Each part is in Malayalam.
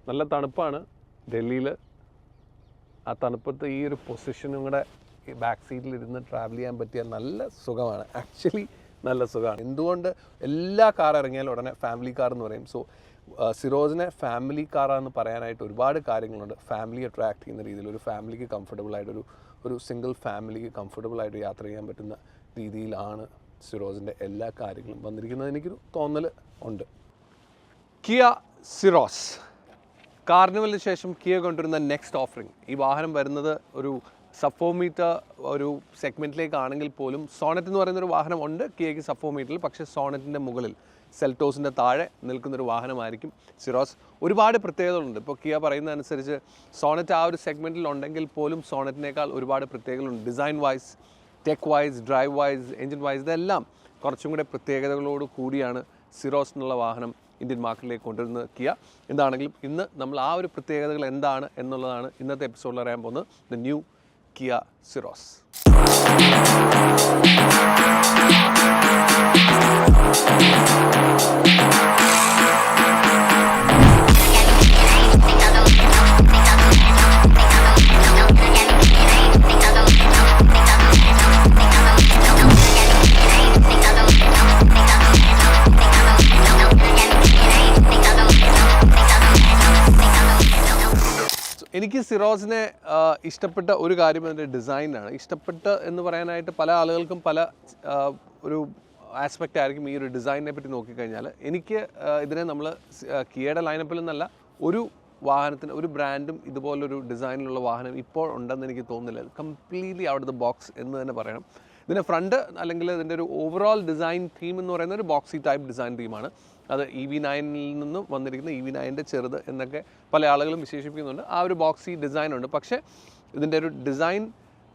നല്ല തണുപ്പാണ് ഡൽഹിയിൽ. ആ തണുപ്പത്ത് ഈ ഒരു പൊസിഷനും കൂടെ ബാക്ക് സീറ്റിലിരുന്ന് ട്രാവൽ ചെയ്യാൻ പറ്റിയ നല്ല സുഖമാണ്. ആക്ച്വലി നല്ല സുഖമാണ്. എന്തുകൊണ്ട് എല്ലാ കാർ ഇറങ്ങിയാലും ഉടനെ ഫാമിലി കാർ എന്ന് പറയും. സോ സിറോസിനെ ഫാമിലി കാറാണെന്ന് പറയാനായിട്ട് ഒരുപാട് കാര്യങ്ങളുണ്ട്. ഫാമിലി അട്രാക്ട് ചെയ്യുന്ന രീതിയിൽ ഒരു ഫാമിലിക്ക് കംഫർട്ടബിളായിട്ട് ഒരു സിംഗിൾ ഫാമിലിക്ക് കംഫർട്ടബിളായിട്ട് യാത്ര ചെയ്യാൻ പറ്റുന്ന രീതിയിലാണ് സിറോസിൻ്റെ എല്ലാ കാര്യങ്ങളും വന്നിരിക്കുന്നത്. എനിക്കൊരു തോന്നൽ ഉണ്ട്. കിയ സിറോസ് കാർണിവലിന് ശേഷം കിയ കൊണ്ടുവരുന്ന നെക്സ്റ്റ് ഓഫറിംഗ്. ഈ വാഹനം വരുന്നത് ഒരു സബ് 4 മീറ്റർ ഒരു സെഗ്മെൻറ്റിലേക്കാണെങ്കിൽ പോലും സോണറ്റ് എന്ന് പറയുന്നൊരു വാഹനം ഉണ്ട് കിയയ്ക്ക് സബ് 4 മീറ്ററിൽ. പക്ഷേ സോണറ്റിൻ്റെ മുകളിൽ സെൽറ്റോസിൻ്റെ താഴെ നിൽക്കുന്നൊരു വാഹനമായിരിക്കും സിറോസ്. ഒരുപാട് പ്രത്യേകതകളുണ്ട്. ഇപ്പോൾ കിയ പറയുന്നതനുസരിച്ച് സോണറ്റ് ആ ഒരു സെഗ്മെൻറ്റിൽ ഉണ്ടെങ്കിൽ പോലും സോണറ്റിനേക്കാൾ ഒരുപാട് പ്രത്യേകതകളുണ്ട്. Design wise, tech wise, drive wise, engine wise, ഇതെല്ലാം കുറച്ചും കൂടെ പ്രത്യേകതകളോട് കൂടിയാണ് സിറോസ് എന്നുള്ള വാഹനം ഇന്ത്യൻ മാർക്കറ്റിലേക്ക് കൊണ്ടുവരുന്നത് കിയ. എന്താണെങ്കിലും ഇന്ന് നമ്മൾ ആ ഒരു പ്രത്യേകതകൾ എന്താണ് എന്നുള്ളതാണ് ഇന്നത്തെ എപ്പിസോഡിൽ അറിയാൻ പോകുന്നത്. The new Kia Syros. എനിക്ക് സിറോസിനെ ഇഷ്ടപ്പെട്ട ഒരു കാര്യം അതിൻ്റെ ഡിസൈനാണ്. ഇഷ്ടപ്പെട്ട എന്ന് പറയാനായിട്ട് പല ആളുകൾക്കും പല ഒരു ആസ്പെക്റ്റ് ആയിരിക്കും ഈ ഒരു ഡിസൈനിനെ പറ്റി നോക്കിക്കഴിഞ്ഞാൽ. എനിക്ക് ഇതിനെ നമ്മൾ കിയയുടെ ലൈനപ്പിൽ നിന്നല്ല ഒരു വാഹനത്തിന് ഒരു ബ്രാൻഡും ഇതുപോലൊരു ഡിസൈനിലുള്ള വാഹനം ഇപ്പോൾ ഉണ്ടെന്ന് എനിക്ക് തോന്നുന്നില്ല. Completely out of the box എന്ന് തന്നെ പറയണം. ഇതിൻ്റെ ഫ്രണ്ട് അല്ലെങ്കിൽ ഇതിൻ്റെ ഒരു ഓവറോൾ ഡിസൈൻ തീം എന്ന് പറയുന്ന ഒരു ബോക്സി ടൈപ്പ് ഡിസൈൻ തീമാണ്. അത് EV9 നിന്നും വന്നിരിക്കുന്ന EV9ൻ്റെ ചെറുത് എന്നൊക്കെ പല ആളുകളും വിശേഷിപ്പിക്കുന്നുണ്ട്. ആ ഒരു ബോക്സി ഡിസൈനുണ്ട്. പക്ഷേ ഇതിൻ്റെ ഒരു ഡിസൈൻ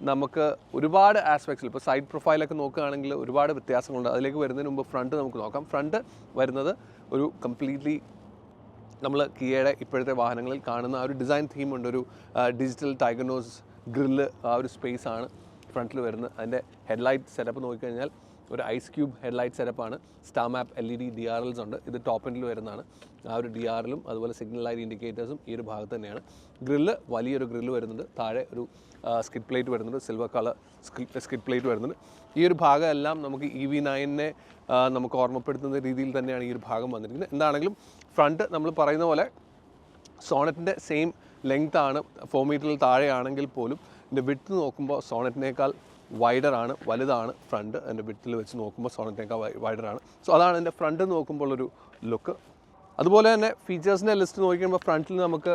നമുക്ക് ഒരുപാട് ആസ്പെക്ട്സിൽ ഇപ്പോൾ സൈഡ് പ്രൊഫൈലൊക്കെ നോക്കുകയാണെങ്കിൽ ഒരുപാട് വ്യത്യാസങ്ങളുണ്ട്. അതിലേക്ക് വരുന്നതിന് മുമ്പ് ഫ്രണ്ട് നമുക്ക് നോക്കാം. ഫ്രണ്ട് വരുന്നത് ഒരു കംപ്ലീറ്റ്ലി നമ്മൾ കിയയുടെ ഇപ്പോഴത്തെ വാഹനങ്ങളിൽ കാണുന്ന ആ ഒരു ഡിസൈൻ തീമുണ്ട്. ഒരു ഡിജിറ്റൽ ടൈഗനോസ് ഗ്രില്ല് ആ ഒരു സ്പേസ് ആണ് ഫ്രണ്ടിൽ വരുന്നത്. അതിൻ്റെ ഹെഡ്ലൈറ്റ് സെറ്റപ്പ് നോക്കിക്കഴിഞ്ഞാൽ ഒരു ഐസ് ക്യൂബ് ഹെഡ്ലൈറ്റ് സെറ്റപ്പാണ്. സ്റ്റാർ മാപ്പ് LED DRLs ഉണ്ട്. ഇത് ടോപ്പ് എൻഡിൽ വരുന്നതാണ്. ആ ഒരു DRLും അതുപോലെ സിഗ്നൽ ലൈറ്റ് ഇൻഡിക്കേറ്റേഴ്സും ഈ ഒരു ഭാഗത്ത് തന്നെയാണ്. ഗ്രില്ല് വലിയൊരു ഗ്രില്ല് വരുന്നുണ്ട്. താഴെ ഒരു സ്കിഡ് പ്ലേറ്റ് വരുന്നുണ്ട്. സിൽവർ കളർ സ്കിഡ് പ്ലേറ്റ് വരുന്നുണ്ട്. ഈ ഒരു ഭാഗം എല്ലാം നമുക്ക് EV9നെ നമുക്ക് ഓർമ്മപ്പെടുത്തുന്ന രീതിയിൽ തന്നെയാണ് ഈ ഒരു ഭാഗം വന്നിരിക്കുന്നത്. എന്താണെങ്കിലും ഫ്രണ്ട് നമ്മൾ പറയുന്ന പോലെ സോണറ്റിൻ്റെ സെയിം ലെങ്ത് ആണ്. 4 മീറ്ററിൽ താഴെയാണെങ്കിൽ പോലും ഇതിൻ്റെ വിഡ്ത്ത് നോക്കുമ്പോൾ സോണറ്റിനേക്കാൾ വൈഡറാണ്, വലുതാണ് ഫ്രണ്ട്. അതിൻ്റെ വിഡ്ത്തിൽ വെച്ച് നോക്കുമ്പോൾ സോണറ്റിനേക്കാൾ വൈഡറാണ്. സോ അതാണ് എൻ്റെ ഫ്രണ്ട് നോക്കുമ്പോൾ ഒരു ലുക്ക്. അതുപോലെ തന്നെ ഫീച്ചേഴ്സിൻ്റെ ലിസ്റ്റ് നോക്കിക്കുമ്പോൾ ഫ്രണ്ടിൽ നമുക്ക്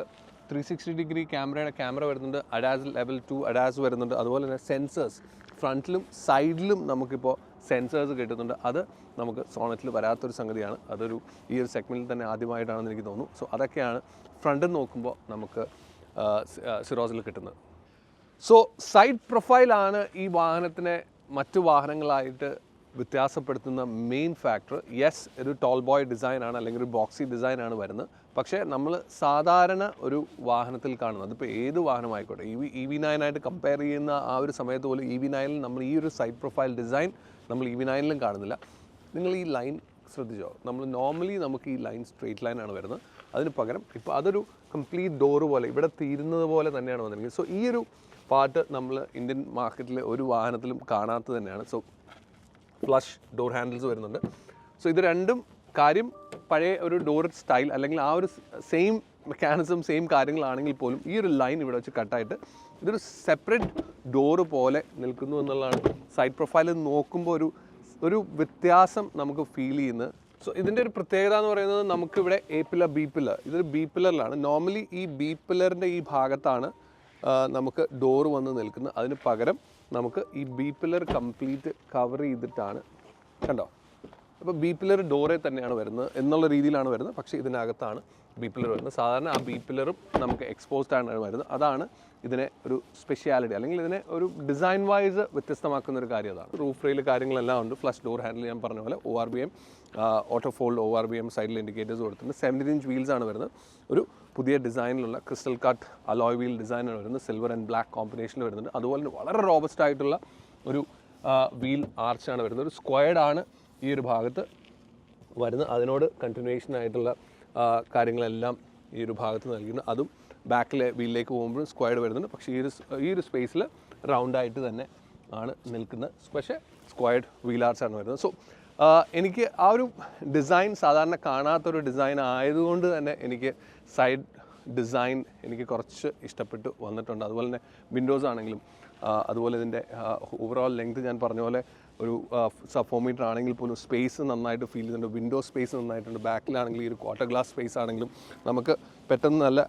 360 ഡിഗ്രി ക്യാമറ വരുന്നുണ്ട്. അഡാസ് ലെവൽ 2 അഡാസ് വരുന്നുണ്ട്. അതുപോലെ തന്നെ സെൻസേഴ്സ് ഫ്രണ്ടിലും സൈഡിലും നമുക്കിപ്പോൾ സെൻസേഴ്സ് കിട്ടുന്നുണ്ട്. അത് നമുക്ക് സോണറ്റിൽ വരാത്തൊരു സംഗതിയാണ്. അതൊരു ഈ ഒരു സെഗ്മെൻറ്റിൽ തന്നെ ആദ്യമായിട്ടാണെന്ന് എനിക്ക് തോന്നുന്നു. സോ അതൊക്കെയാണ് ഫ്രണ്ടിൽ നോക്കുമ്പോൾ നമുക്ക് സിറോസിൽ കിട്ടുന്നത്. സോ സൈഡ് പ്രൊഫൈലാണ് ഈ വാഹനത്തിനെ മറ്റു വാഹനങ്ങളായിട്ട് വ്യത്യാസപ്പെടുത്തുന്ന മെയിൻ ഫാക്ടർ. യെസ്, ഒരു ടോൾ ബോയ് ഡിസൈനാണ് അല്ലെങ്കിൽ ഒരു ബോക്സി ഡിസൈനാണ് വരുന്നത്. പക്ഷേ നമ്മൾ സാധാരണ ഒരു വാഹനത്തിൽ കാണുന്നത്, അതിപ്പോൾ ഏത് വാഹനമായിക്കോട്ടെ, EV9 ആയിട്ട് കമ്പയർ ചെയ്യുന്ന ആ ഒരു സമയത്ത് പോലും EV9ൽ നമ്മൾ ഈ ഒരു സൈഡ് പ്രൊഫൈൽ ഡിസൈൻ നമ്മൾ EV9ലും കാണുന്നില്ല. നിങ്ങൾ ഈ ലൈൻ ശ്രദ്ധിച്ചോ? നമ്മൾ നോർമലി നമുക്ക് ഈ ലൈൻ സ്ട്രെയിറ്റ് ലൈനാണ് വരുന്നത്. അതിന് പകരം ഇപ്പോൾ അതൊരു കംപ്ലീറ്റ് ഡോറ് പോലെ ഇവിടെ തീരുന്നത് പോലെ തന്നെയാണ് വന്നിരിക്കുന്നത്. സോ ഈ ഒരു പാർട്ട് നമ്മൾ ഇന്ത്യൻ മാർക്കറ്റിൽ ഒരു വാഹനത്തിലും കാണാത്തത് തന്നെയാണ്. സോ ഫ്ലഷ് ഡോർ ഹാൻഡിൽസ് വരുന്നുണ്ട്. സോ ഇത് രണ്ടും കാര്യം പഴയ ഒരു ഡോർ സ്റ്റൈൽ അല്ലെങ്കിൽ ആ ഒരു സെയിം മെക്കാനിസം സെയിം കാര്യങ്ങളാണെങ്കിൽ പോലും ഈ ഒരു ലൈൻ ഇവിടെ വെച്ച് കട്ടായിട്ട് ഇതൊരു സെപ്പറേറ്റ് ഡോറ് പോലെ നിൽക്കുന്നു എന്നുള്ളതാണ് സൈഡ് പ്രൊഫൈലിൽ നോക്കുമ്പോൾ ഒരു വ്യത്യാസം നമുക്ക് ഫീൽ ചെയ്യുന്നത്. സോ ഇതിൻ്റെ ഒരു പ്രത്യേകത എന്ന് പറയുന്നത് നമുക്കിവിടെ A പില്ലർ B പില്ലർ, ഇതൊരു B പില്ലറിലാണ്. നോർമലി ഈ B പില്ലറിൻ്റെ ഈ ഭാഗത്താണ് നമുക്ക് ഡോറ് വന്ന് നിൽക്കുന്നത്. അതിന് പകരം നമുക്ക് ഈ B പില്ലർ കംപ്ലീറ്റ് കവർ ചെയ്തിട്ടാണ്, കണ്ടോ? അപ്പോൾ B പില്ലർ ഡോറെ തന്നെയാണ് വരുന്നത് എന്നുള്ള രീതിയിലാണ് വരുന്നത്. പക്ഷേ ഇതിനകത്താണ് B പില്ലർ വരുന്നത്. സാധാരണ ആ B പില്ലറും നമുക്ക് എക്സ്പോസ്ഡ് ആണ് വരുന്നത്. അതാണ് ഇതിനെ ഒരു സ്പെഷ്യാലിറ്റി അല്ലെങ്കിൽ ഇതിനെ ഒരു ഡിസൈൻ വൈസ് വ്യത്യസ്തമാക്കുന്ന ഒരു കാര്യം അതാണ്. റൂഫ് റെയിൽ കാര്യങ്ങളെല്ലാം ഉണ്ട്. ഫ്ലഷ് ഡോർ ഹാൻഡിൽ ഞാൻ പറഞ്ഞ പോലെ ORBM ഓട്ടോ ഫോൾഡ് ORBM സൈഡിൽ ഇൻഡിക്കേറ്റേഴ്സ് കൊടുത്തിട്ടുണ്ട്. 17-inch വീൽസ് ആണ് വരുന്നത്. ഒരു പുതിയ ഡിസൈനിലുള്ള ക്രിസ്റ്റൽ കട്ട് അലോയ് വീൽ ഡിസൈനാണ് വരുന്നത്. സിൽവർ ആൻഡ് ബ്ലാക്ക് കോമ്പിനേഷനിൽ വരുന്നുണ്ട്. അതുപോലെ തന്നെ വളരെ റോബസ്റ്റ് ആയിട്ടുള്ള ഒരു വീൽ ആർച്ചാണ് വരുന്നത്. ഒരു സ്ക്വയർഡ് ആണ് ഈ ഒരു ഭാഗത്ത് വരുന്നത്. അതിനോട് കണ്ടിന്യൂവേഷൻ ആയിട്ടുള്ള കാര്യങ്ങളെല്ലാം ഈ ഒരു ഭാഗത്ത് നൽകിയിട്ടുണ്ട്. അതും ബാക്കിലെ വീലിലേക്ക് പോകുമ്പോഴും സ്ക്വയർഡ് വരുന്നുണ്ട്. പക്ഷേ ഈ ഒരു സ്പേസിൽ റൗണ്ടായിട്ട് തന്നെ ആണ് നിൽക്കുന്നത്. പക്ഷേ സ്ക്വയർഡ് വീൽ ആർച്ച് ആണ് വരുന്നത്. സോ എനിക്ക് ആ ഒരു ഡിസൈൻ സാധാരണ കാണാത്തൊരു ഡിസൈൻ ആയതുകൊണ്ട് തന്നെ എനിക്ക് സൈഡ് ഡിസൈൻ എനിക്ക് കുറച്ച് ഇഷ്ടപ്പെട്ടു വന്നിട്ടുണ്ട്. അതുപോലെ തന്നെ വിൻഡോസ് ആണെങ്കിലും അതുപോലെ ഇതിൻ്റെ ഓവറോൾ ലെങ്ത് ഞാൻ പറഞ്ഞ പോലെ ഒരു 4 മീറ്റർ ആണെങ്കിൽ പോലും സ്പേസ് നന്നായിട്ട് ഫീൽ ചെയ്യുന്നുണ്ട്. വിൻഡോ സ്പേസ് നന്നായിട്ടുണ്ട്. ബാക്കിലാണെങ്കിൽ ഈ ഒരു ക്വാർട്ടർ ഗ്ലാസ് സ്പേസ് ആണെങ്കിലും നമുക്ക് പെട്ടെന്ന് നല്ല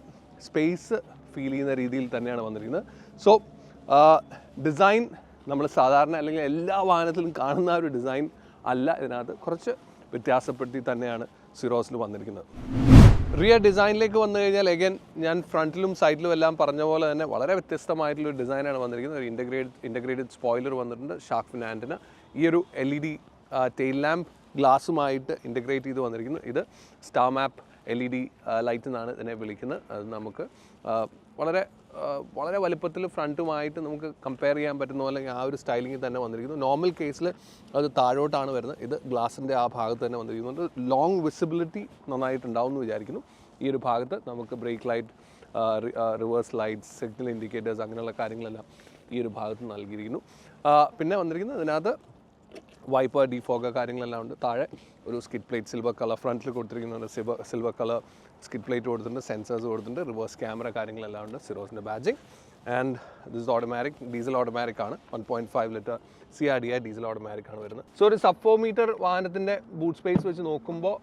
സ്പേസ് ഫീൽ ചെയ്യുന്ന രീതിയിൽ തന്നെയാണ് വന്നിരിക്കുന്നത്. സോ ഡിസൈൻ നമ്മൾ സാധാരണ അല്ലെങ്കിൽ എല്ലാ വാഹനത്തിലും കാണുന്ന ഒരു ഡിസൈൻ അല്ല, ഇതിനകത്ത് കുറച്ച് വ്യത്യാസപ്പെടുത്തി തന്നെയാണ് സിറോസിൽ വന്നിരിക്കുന്നത്. റിയർ ഡിസൈനിലേക്ക് വന്നു കഴിഞ്ഞാൽ എഗൈൻ ഞാൻ ഫ്രണ്ടിലും സൈഡിലും എല്ലാം പറഞ്ഞ പോലെ തന്നെ വളരെ വ്യത്യസ്തമായിട്ടുള്ളൊരു ഡിസൈനാണ് വന്നിരിക്കുന്നത്. ഒരു ഇൻ്റഗ്രേറ്റഡ് സ്പോയിലർ വന്നിട്ടുണ്ട്, ഷാർക്ക് ഫിൻ ആൻറ്റിന. ഈ ഒരു LED ടെയിൽ ലാമ്പ് ഗ്ലാസുമായിട്ട് ഇൻ്റഗ്രേറ്റ് ചെയ്ത് വന്നിരിക്കുന്നു. ഇത് സ്റ്റാർ മാപ്പ് LED ലൈറ്റ് എന്നാണ് ഇതിനെ വിളിക്കുന്നത്. അത് നമുക്ക് വളരെ വലുപ്പത്തിൽ ഫ്രണ്ടുമായിട്ട് നമുക്ക് കമ്പയർ ചെയ്യാൻ പറ്റുന്ന പോലെ ആ ഒരു സ്റ്റൈലിങ്ങിൽ തന്നെ വന്നിരിക്കുന്നു. നോർമൽ കേസിൽ അത് താഴോട്ടാണ് വരുന്നത്. ഇത് ഗ്ലാസിൻ്റെ ആ ഭാഗത്ത് തന്നെ വന്നിരിക്കുന്നുണ്ട്. ലോങ് വിസിബിലിറ്റി നന്നായിട്ടുണ്ടാവും എന്ന് വിചാരിക്കുന്നു. ഈ ഒരു ഭാഗത്ത് നമുക്ക് brake light, reverse lights, signal indicators അങ്ങനെയുള്ള കാര്യങ്ങളെല്ലാം ഈ ഒരു ഭാഗത്ത് നൽകിയിരിക്കുന്നു. പിന്നെ വന്നിരിക്കുന്നത് ഇതിനകത്ത് വൈപ്പർ, ഡിഫോഗർ കാര്യങ്ങളെല്ലാം ഉണ്ട്. താഴെ ഒരു സ്കിഡ് പ്ലേറ്റ് സിൽവർ കളർ ഫ്രണ്ടിൽ കൊടുത്തിരിക്കുന്നുണ്ട്. സിൽവർ കളർ സ്കിഡ് പ്ലേറ്റ് കൊടുത്തിട്ടുണ്ട്, സെൻസേഴ്സ് കൊടുത്തിട്ടുണ്ട്, റിവേഴ്സ് ക്യാമറ കാര്യങ്ങളെല്ലാം ഉണ്ട്. സിറോസിൻ്റെ badging. And this automatic, diesel automatic ആണ്. 1.5 ലിറ്റർ CRDI ഡീസൽ ഓട്ടോമാറ്റിക് ആണ് വരുന്നത്. സോ ഒരു സബ് 4 മീറ്റർ വാഹനത്തിൻ്റെ ബൂട്ട് സ്പേസ് വെച്ച് നോക്കുമ്പോൾ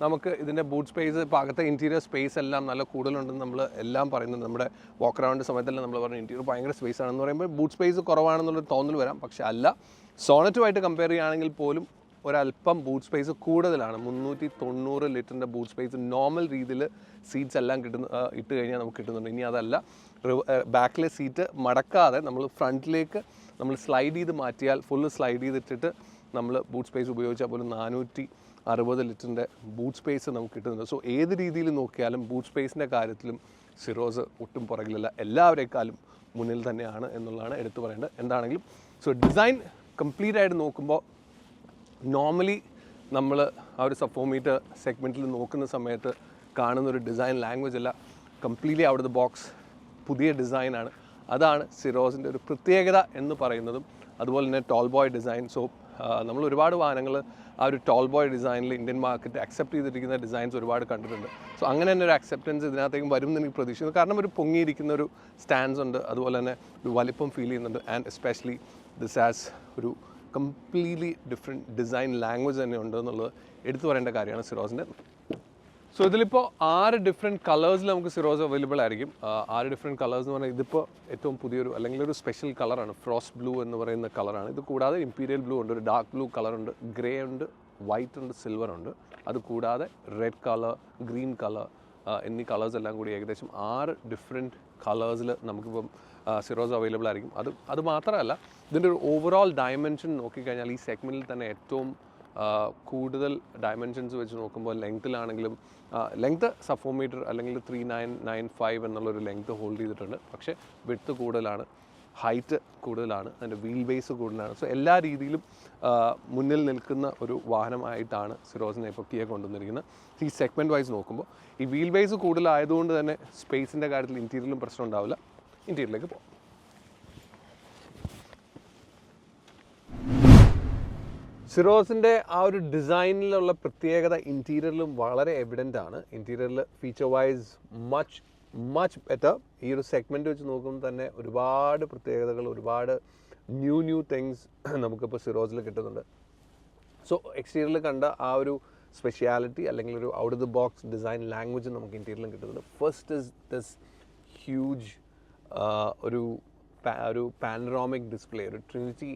നമുക്ക് ഇതിൻ്റെ ബൂട്ട് സ്പേസ്, ഇപ്പോൾ അകത്തെ ഇൻറ്റീരിയർ സ്പേസ് എല്ലാം നല്ല കൂടുതലുണ്ടെന്ന് നമ്മൾ എല്ലാം പറയുന്നുണ്ട്. നമ്മുടെ വാക്ക് അറൗണ്ട് സമയത്തെല്ലാം നമ്മൾ പറഞ്ഞു ഇൻറ്റീരിയർ ഭയങ്കര സ്പേസ് ആണെന്ന് പറയുമ്പോൾ ബൂട്ട് സ്പേസ് കുറവാണെന്നുള്ളൊരു തോന്നൽ വരാം. പക്ഷേ അല്ല, സോണറ്റുമായിട്ട് കമ്പയർ ചെയ്യുകയാണെങ്കിൽ പോലും ഒരല്പം ബൂട്ട് സ്പേസ് കൂടുതലാണ്. 390 ലിറ്ററിൻ്റെ ബൂട്ട് സ്പേസ് നോർമൽ രീതിയിൽ സീറ്റ്സ് എല്ലാം ഇട്ട് കഴിഞ്ഞാൽ നമുക്ക് കിട്ടുന്നുണ്ട്. ഇനി അതല്ല, ബാക്കിലെ സീറ്റ് മടക്കാതെ നമ്മൾ ഫ്രണ്ടിലേക്ക് നമ്മൾ സ്ലൈഡ് ചെയ്ത് മാറ്റിയാൽ, ഫുള്ള് സ്ലൈഡ് ചെയ്തിട്ടിട്ട് നമ്മൾ ബൂട്ട് സ്പേസ് ഉപയോഗിച്ചാൽ പോലും 460 ലിറ്ററിൻ്റെ ബൂട്ട് സ്പേസ് നമുക്ക് കിട്ടുന്നുണ്ട്. സോ ഏത് രീതിയിൽ നോക്കിയാലും ബൂട്ട് സ്പേസിൻ്റെ കാര്യത്തിലും സിറോസ് ഒട്ടും പുറകിലല്ല, എല്ലാവരേക്കാളും മുന്നിൽ തന്നെയാണ് എന്നുള്ളതാണ് എടുത്തു പറയേണ്ടത്. എന്താണെങ്കിലും സോ ഡിസൈൻ കംപ്ലീറ്റ് ആയിട്ട് നോക്കുമ്പോൾ നോർമലി നമ്മൾ ആ ഒരു സബ് 4 മീറ്റർ സെഗ്മെൻറ്റിൽ നോക്കുന്ന സമയത്ത് കാണുന്നൊരു ഡിസൈൻ ലാംഗ്വേജ് അല്ല, completely out of the box പുതിയ ഡിസൈനാണ്. അതാണ് സിറോസിൻ്റെ ഒരു പ്രത്യേകത എന്ന് പറയുന്നതും. അതുപോലെ തന്നെ ടോൾ ബോയ് ഡിസൈൻ. സോ നമ്മൾ ഒരുപാട് വാഹനങ്ങൾ ആ ഒരു ടോൾ ബോയ് ഡിസൈനിൽ ഇന്ത്യൻ മാർക്കറ്റ് അക്സെപ്റ്റ് ചെയ്തിരിക്കുന്ന ഡിസൈൻസ് ഒരുപാട് കണ്ടിട്ടുണ്ട്. സോ അങ്ങനെ തന്നെ ഒരു അക്സെപ്റ്റൻസ് ഇതിനകത്തേക്കും വരും എന്ന് എനിക്ക് പ്രതീക്ഷിക്കുന്നു. കാരണം ഒരു പൊങ്ങിയിരിക്കുന്ന ഒരു സ്റ്റാൻഡ്സ് ഉണ്ട്, അതുപോലെ തന്നെ ഒരു വലിപ്പം ഫീൽ ചെയ്യുന്നുണ്ട്. ആൻഡ് എസ്പെഷ്യലി ദിസ് ആസ് ഒരു കംപ്ലീറ്റ്ലി ഡിഫറെൻറ്റ് ഡിസൈൻ ലാംഗ്വേജ് തന്നെ ഉണ്ട് എന്നുള്ളത് എടുത്തു പറയേണ്ട കാര്യമാണ് സിറോസിൻ്റെ. സോ ഇതിലിപ്പോൾ 6 ഡിഫറെൻറ്റ് കളേഴ്സിൽ നമുക്ക് സിറോസ് അവൈലബിൾ ആയിരിക്കും. 6 ഡിഫറെൻറ്റ് കളേഴ്സ് എന്ന് പറഞ്ഞാൽ ഇതിപ്പോൾ ഏറ്റവും പുതിയൊരു അല്ലെങ്കിൽ ഒരു സ്പെഷ്യൽ കളറാണ്. ഫ്രോസ്റ്റ് ബ്ലൂ എന്ന് പറയുന്ന കളറാണ്. ഇത് കൂടാതെ ഇമ്പീരിയൽ ബ്ലൂ ഉണ്ട്, ഒരു ഡാർക്ക് ബ്ലൂ കളറുണ്ട്, ഗ്രേ ഉണ്ട്, വൈറ്റ് ഉണ്ട്, സിൽവർ ഉണ്ട്. അത് കൂടാതെ റെഡ് കളർ, ഗ്രീൻ കളർ എന്നീ കളേഴ്സ് എല്ലാം കൂടി ഏകദേശം 6 ഡിഫറെൻറ്റ് കളേഴ്സിൽ നമുക്കിപ്പം സിറോസ് അവൈലബിൾ ആയിരിക്കും. അത് മാത്രമല്ല, ഇതിൻ്റെ ഒരു ഓവറോൾ ഡയമെൻഷൻ നോക്കിക്കഴിഞ്ഞാൽ ഈ സെഗ്മെൻറ്റിൽ തന്നെ ഏറ്റവും കൂടുതൽ ഡയമെൻഷൻസ് വെച്ച് നോക്കുമ്പോൾ ലെങ്ത്തിലാണെങ്കിലും ലെങ്ത്ത് സബ് 4 മീറ്റർ അല്ലെങ്കിൽ 3995 എന്നുള്ളൊരു ലെങ്ത്ത് ഹോൾഡ് ചെയ്തിട്ടുണ്ട്. പക്ഷേ വിഡ്ത്ത് കൂടുതലാണ്, ഹൈറ്റ് കൂടുതലാണ്, അതിൻ്റെ വീൽ ബേസ് കൂടുതലാണ്. സോ എല്ലാ രീതിയിലും മുന്നിൽ നിൽക്കുന്ന ഒരു വാഹനമായിട്ടാണ് സിറോസിനെ ഇപ്പോൾ കിയ കൊണ്ടുവന്നിരിക്കുന്നത്. ഈ സെഗ്മെൻറ്റ് വൈസ് നോക്കുമ്പോൾ ഈ വീൽ ബേസ് കൂടുതലായതുകൊണ്ട് തന്നെ സ്പേസിൻ്റെ കാര്യത്തിൽ ഇൻറ്റീരിയറിലും പ്രശ്നം ഉണ്ടാവില്ല. ഇൻറ്റീരിയറിലേക്ക് പോകാം. സിറോസിൻ്റെ ആ ഒരു ഡിസൈനിലുള്ള പ്രത്യേകത ഇൻറ്റീരിയറിലും വളരെ എവിഡൻ്റ് ആണ്. ഇൻറ്റീരിയറിൽ ഫീച്ചർ വൈസ് മച്ച് ബെറ്റർ. ഈ ഒരു സെഗ്മെൻറ്റ് വെച്ച് നോക്കുമ്പോൾ തന്നെ ഒരുപാട് പ്രത്യേകതകൾ, ഒരുപാട് ന്യൂ തിങ്സ് നമുക്കിപ്പോൾ സിറോസിൽ കിട്ടുന്നുണ്ട്. സോ എക്സ്റ്റീരിയറിൽ കണ്ട ആ ഒരു സ്പെഷ്യാലിറ്റി അല്ലെങ്കിൽ ഒരു out of the box design language നമുക്ക് ഇൻറ്റീരിയറിലും കിട്ടുന്നുണ്ട്. ഫസ്റ്റ് ഇസ് ദിസ് ഹ്യൂജ് ഒരു പാനറോമിക് ഡിസ്പ്ലേ, ഒരു ട്രിനിറ്റി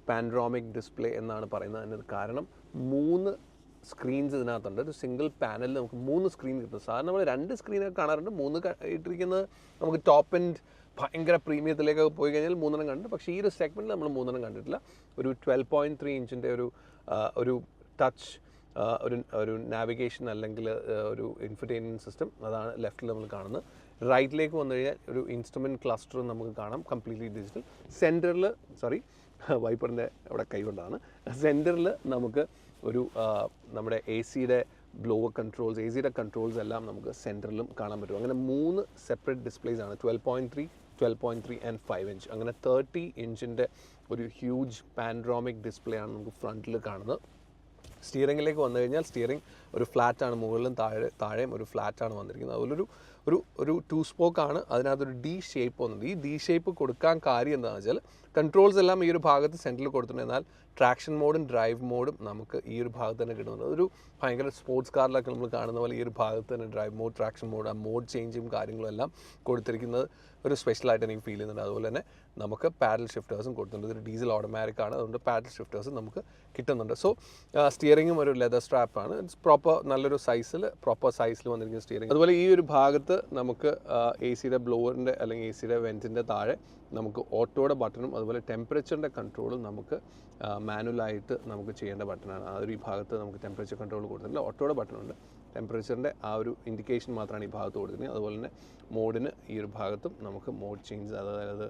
പാനറോമിക് ഡിസ്പ്ലേ എന്നാണ് പറയുന്നത്. അതിന് കാരണം 3 സ്ക്രീൻസ് ഇതിനകത്തുണ്ട്. ഒരു സിംഗിൾ പാനലിൽ നമുക്ക് 3 സ്ക്രീൻ കിട്ടും. സാധാരണ നമ്മൾ 2 സ്ക്രീനൊക്കെ കാണാറുണ്ട്. 3 ഇട്ടിരിക്കുന്നത് നമുക്ക് ടോപ്പ് ആൻഡ് ഭയങ്കര പ്രീമിയത്തിലേക്ക് പോയി കഴിഞ്ഞാൽ 3 കണ്ടിട്ട്. പക്ഷേ ഈ ഒരു സെഗ്മെൻറ്റിൽ നമ്മൾ 3 കണ്ടിട്ടില്ല. ഒരു 12.3 ഇഞ്ചിൻ്റെ ഒരു ടച്ച് ഒരു നാവിഗേഷൻ അല്ലെങ്കിൽ ഒരു ഇൻഫർടൈൻമെൻറ്റ് സിസ്റ്റം, അതാണ് ലെഫ്റ്റിൽ നമ്മൾ കാണുന്നത്. റൈറ്റിലേക്ക് വന്നു കഴിഞ്ഞാൽ ഒരു ഇൻസ്ട്രുമെൻറ്റ് ക്ലസ്റ്റർ നമുക്ക് കാണാം, കംപ്ലീറ്റ്ലി ഡിജിറ്റൽ. സെൻറ്ററിൽ വൈപ്പറിൻ്റെ അവിടെ കൈകൊണ്ടാണ്. സെൻറ്ററിൽ നമുക്ക് ഒരു നമ്മുടെ AC യുടെ ബ്ലോവർ കൺട്രോൾസ്, എ സിയുടെ കൺട്രോൾസ് എല്ലാം നമുക്ക് സെൻറ്ററിലും കാണാൻ പറ്റും. അങ്ങനെ 3 സെപ്പറേറ്റ് ഡിസ്പ്ലേസ് ആണ്, 12.3, 12.3 ആൻഡ് 5 ഇഞ്ച്. അങ്ങനെ 30 ഇഞ്ചിൻ്റെ ഒരു ഹ്യൂജ് പാൻഡ്രോമിക് ഡിസ്പ്ലേ ആണ് നമുക്ക് ഫ്രണ്ടിൽ കാണുന്നത്. സ്റ്റിയറിങ്ങിലേക്ക് വന്നു കഴിഞ്ഞാൽ സ്റ്റിയറിംഗ് ഒരു ഫ്ലാറ്റാണ്, മുകളിലും താഴെയും ഒരു ഫ്ലാറ്റാണ് വന്നിരിക്കുന്നത്. അതുപോലൊരു ഒരു 2 സ്പോക്കാണ്, അതിനകത്തൊരു ഡി ഷേപ്പ് വന്നിട്ടുണ്ട്. ഈ ഡി ഷേപ്പ് കൊടുക്കാൻ കാര്യം എന്താണെന്ന് വെച്ചാൽ കൺട്രോൾസ് എല്ലാം ഈ ഒരു ഭാഗത്ത് സെൻറ്ററിൽ കൊടുത്തിട്ടുണ്ട്. എന്നാൽ ട്രാക്ഷൻ മോഡും ഡ്രൈവ് മോഡും നമുക്ക് ഈ ഒരു ഭാഗത്ത് തന്നെ കിട്ടുന്നുണ്ട്. ഒരു ഭയങ്കര സ്പോർട്സ് കാറിലൊക്കെ നമ്മൾ കാണുന്ന പോലെ ഈ ഒരു ഭാഗത്ത് തന്നെ ഡ്രൈവ് മോഡ്, ട്രാക്ഷൻ മോഡ്, ആ മോഡ് ചേഞ്ചും കാര്യങ്ങളും എല്ലാം കൊടുത്തിരിക്കുന്നത് ഒരു സ്പെഷ്യലായിട്ട് എനിക്ക് ഫീൽ ചെയ്യുന്നുണ്ട്. അതുപോലെ തന്നെ നമുക്ക് പാഡൽ ഷിഫ്റ്റേഴ്സും കൊടുത്തിട്ടുണ്ട്. ഇതൊരു ഡീസൽ ഓട്ടോമാറ്റിക് ആണ്, അതുകൊണ്ട് പാഡൽ ഷിഫ്റ്റേഴ്സും നമുക്ക് കിട്ടുന്നുണ്ട്. സോ സ്റ്റിയറിങ്ങും ഒരു ലെതർ സ്ട്രാപ്പാണ്. ഇറ്റ്സ് പ്രോപ്പർ, നല്ലൊരു പ്രോപ്പർ സൈസിൽ വന്നിരിക്കുന്ന സ്റ്റിയറിംഗ്. അതുപോലെ ഈ ഒരു ഭാഗത്ത് നമുക്ക് എ സിയുടെ ബ്ലോവറിൻ്റെ അല്ലെങ്കിൽ എ സിയുടെ വെൻറ്റിൻ്റെ താഴെ നമുക്ക് ഓട്ടോയുടെ ബട്ടണും അതുപോലെ ടെമ്പറേച്ചറിൻ്റെ കൺട്രോളും നമുക്ക് മാനുവലായിട്ട് നമുക്ക് ചെയ്യേണ്ട ബട്ടണാണ്. ആ ഒരു ഈ ഭാഗത്ത് നമുക്ക് ടെമ്പറേച്ചർ കൺട്രോൾ കൊടുത്തിട്ടുണ്ട്. ഓട്ടോയുടെ ബട്ടണുണ്ട്, ടെമ്പറേച്ചറിൻ്റെ ആ ഒരു ഇൻഡിക്കേഷൻ മാത്രമാണ് ഈ ഭാഗത്ത് കൊടുത്തിരിക്കുന്നത്. അതുപോലെ തന്നെ മോഡിന് ഈ ഒരു ഭാഗത്തും നമുക്ക് മോഡ് ചേഞ്ച്, അതായത്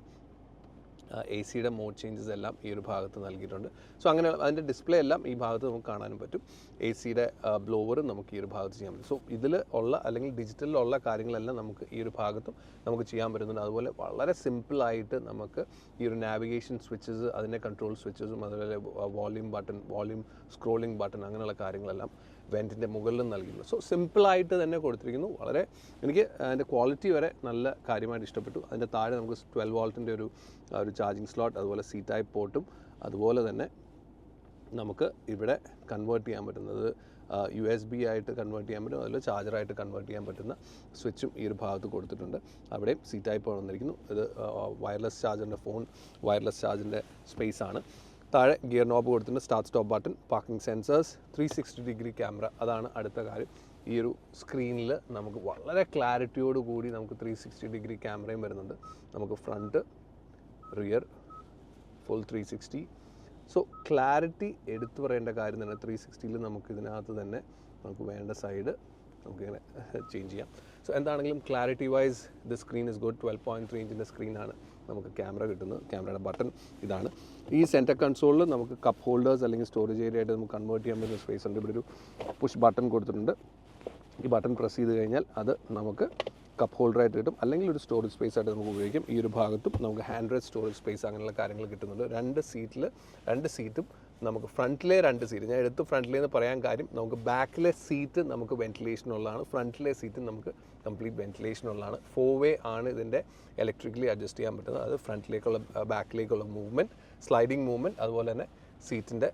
എ സിയുടെ മോഡ് ചേഞ്ചസ് എല്ലാം ഈ ഒരു ഭാഗത്ത് നൽകിയിട്ടുണ്ട്. സോ അങ്ങനെ അതിൻ്റെ ഡിസ്പ്ലേ എല്ലാം ഈ ഭാഗത്ത് നമുക്ക് കാണാനും പറ്റും. എ സിയുടെ ബ്ലോവറും നമുക്ക് ഈ ഒരു ഭാഗത്ത് ചെയ്യാൻ പറ്റും. സോ ഇതിൽ ഉള്ള അല്ലെങ്കിൽ ഡിജിറ്റലിലുള്ള കാര്യങ്ങളെല്ലാം നമുക്ക് ഈ ഒരു ഭാഗത്തും നമുക്ക് ചെയ്യാൻ പറ്റുന്നുണ്ട്. അതുപോലെ വളരെ സിമ്പിളായിട്ട് നമുക്ക് ഈ ഒരു നാവിഗേഷൻ സ്വിച്ചസ്, അതിൻ്റെ കൺട്രോൾ സ്വിച്ചസും അതുപോലെ volume button, volume scrolling button, അങ്ങനെയുള്ള കാര്യങ്ങളെല്ലാം വെൻറ്റിൻ്റെ മുകളിലും നൽകിയിട്ടുണ്ട്. സോ സിമ്പിളായിട്ട് തന്നെ കൊടുത്തിരിക്കുന്നു. വളരെ എനിക്ക് അതിൻ്റെ ക്വാളിറ്റി വരെ നല്ല കാര്യമായിട്ട് ഇഷ്ടപ്പെട്ടു. അതിൻ്റെ താഴെ നമുക്ക് 12 വോൾട്ടിൻ്റെ ഒരു ചാർജിങ് സ്ലോട്ട്, അതുപോലെ സി ടൈപ്പ് പോർട്ടും, അതുപോലെ തന്നെ നമുക്ക് ഇവിടെ കൺവേർട്ട് ചെയ്യാൻ പറ്റുന്നത് USB ആയിട്ട് കൺവേർട്ട് ചെയ്യാൻ പറ്റും, അതുപോലെ ചാർജറായിട്ട് കൺവേർട്ട് ചെയ്യാൻ പറ്റുന്ന സ്വിച്ചും ഈ ഒരു ഭാഗത്ത് കൊടുത്തിട്ടുണ്ട്. അവിടെയും സി ടൈപ്പ് വന്നിരിക്കുന്നു. ഇത് വയർലെസ് ചാർജറിൻ്റെ വയർലെസ് ചാർജിൻ്റെ സ്പേസ് ആണ്. താഴെ ഗിയർ നോബ് കൊടുത്തിട്ടുണ്ട്, start stop button, parking sensors, 360 degree camera. അതാണ് അടുത്ത കാര്യം. ഈ ഒരു സ്ക്രീനിൽ നമുക്ക് വളരെ ക്ലാരിറ്റിയോട് കൂടി നമുക്ക് 360 ഡിഗ്രി ക്യാമറയും വരുന്നുണ്ട്. നമുക്ക് front, rear, full 360. So clarity എടുത്തു പറയേണ്ട കാര്യം തന്നെ. 360ൽ നമുക്ക് ഇതിനകത്ത് തന്നെ നമുക്ക് വേണ്ട സൈഡ് നമുക്കിങ്ങനെ ചേഞ്ച് ചെയ്യാം. സോ എന്താണെങ്കിലും clarity wise the screen is good. 12.3 ഇഞ്ചിൻ്റെ സ്ക്രീനാണ് നമുക്ക് ക്യാമറ കിട്ടുന്നത്. ക്യാമറയുടെ ബട്ടൺ ഇതാണ്. ഈ സെൻറ്റർ കൺസോളിൽ നമുക്ക് കപ്പ് ഹോൾഡേഴ്സ് അല്ലെങ്കിൽ സ്റ്റോറേജ് ഏരിയ ആയിട്ട് നമുക്ക് കൺവേർട്ട് ചെയ്യാൻ പറ്റുന്ന സ്പേസ് ഉണ്ട്. ഇവിടെ ഒരു പുഷ് ബട്ടൺ കൊടുത്തിട്ടുണ്ട്. ഈ ബട്ടൺ പ്രസ് ചെയ്ത് കഴിഞ്ഞാൽ അത് നമുക്ക് കപ്പ് ഹോൾഡറായിട്ട് കിട്ടും, അല്ലെങ്കിൽ ഒരു സ്റ്റോറേജ് സ്പേസ് ആയിട്ട് നമുക്ക് ഉപയോഗിക്കാം. ഈ ഒരു ഭാഗത്തും നമുക്ക് ഹാൻഡ് റെസ്റ്റ് സ്റ്റോറേജ് സ്പേസ് അങ്ങനെയുള്ള കാര്യങ്ങൾ കിട്ടുന്നുണ്ട്. രണ്ട് സീറ്റും നമുക്ക് ഫ്രണ്ടിലെ 2 സീറ്റ്, ഞാൻ എടുത്ത് ഫ്രണ്ടിലേന്ന് പറയാൻ കാര്യം, നമുക്ക് ബാക്കിലെ സീറ്റ് നമുക്ക് വെൻറ്റിലേഷൻ ഉള്ളതാണ്, ഫ്രണ്ടിലെ സീറ്റ് നമുക്ക് കംപ്ലീറ്റ് വെൻറ്റിലേഷൻ ഉള്ളതാണ്. 4 വേ ആണ് ഇതിൻ്റെ ഇലക്ട്രിക്കലി അഡ്ജസ്റ്റ് ചെയ്യാൻ പറ്റുന്നത്. അത് ഫ്രണ്ടിലേക്കുള്ള ബാക്കിലേക്കുള്ള മൂവ്മെൻറ്റ്, സ്ലൈഡിങ് മൂവ്മെൻറ്റ്, അതുപോലെ തന്നെ സീറ്റിൻ്റെ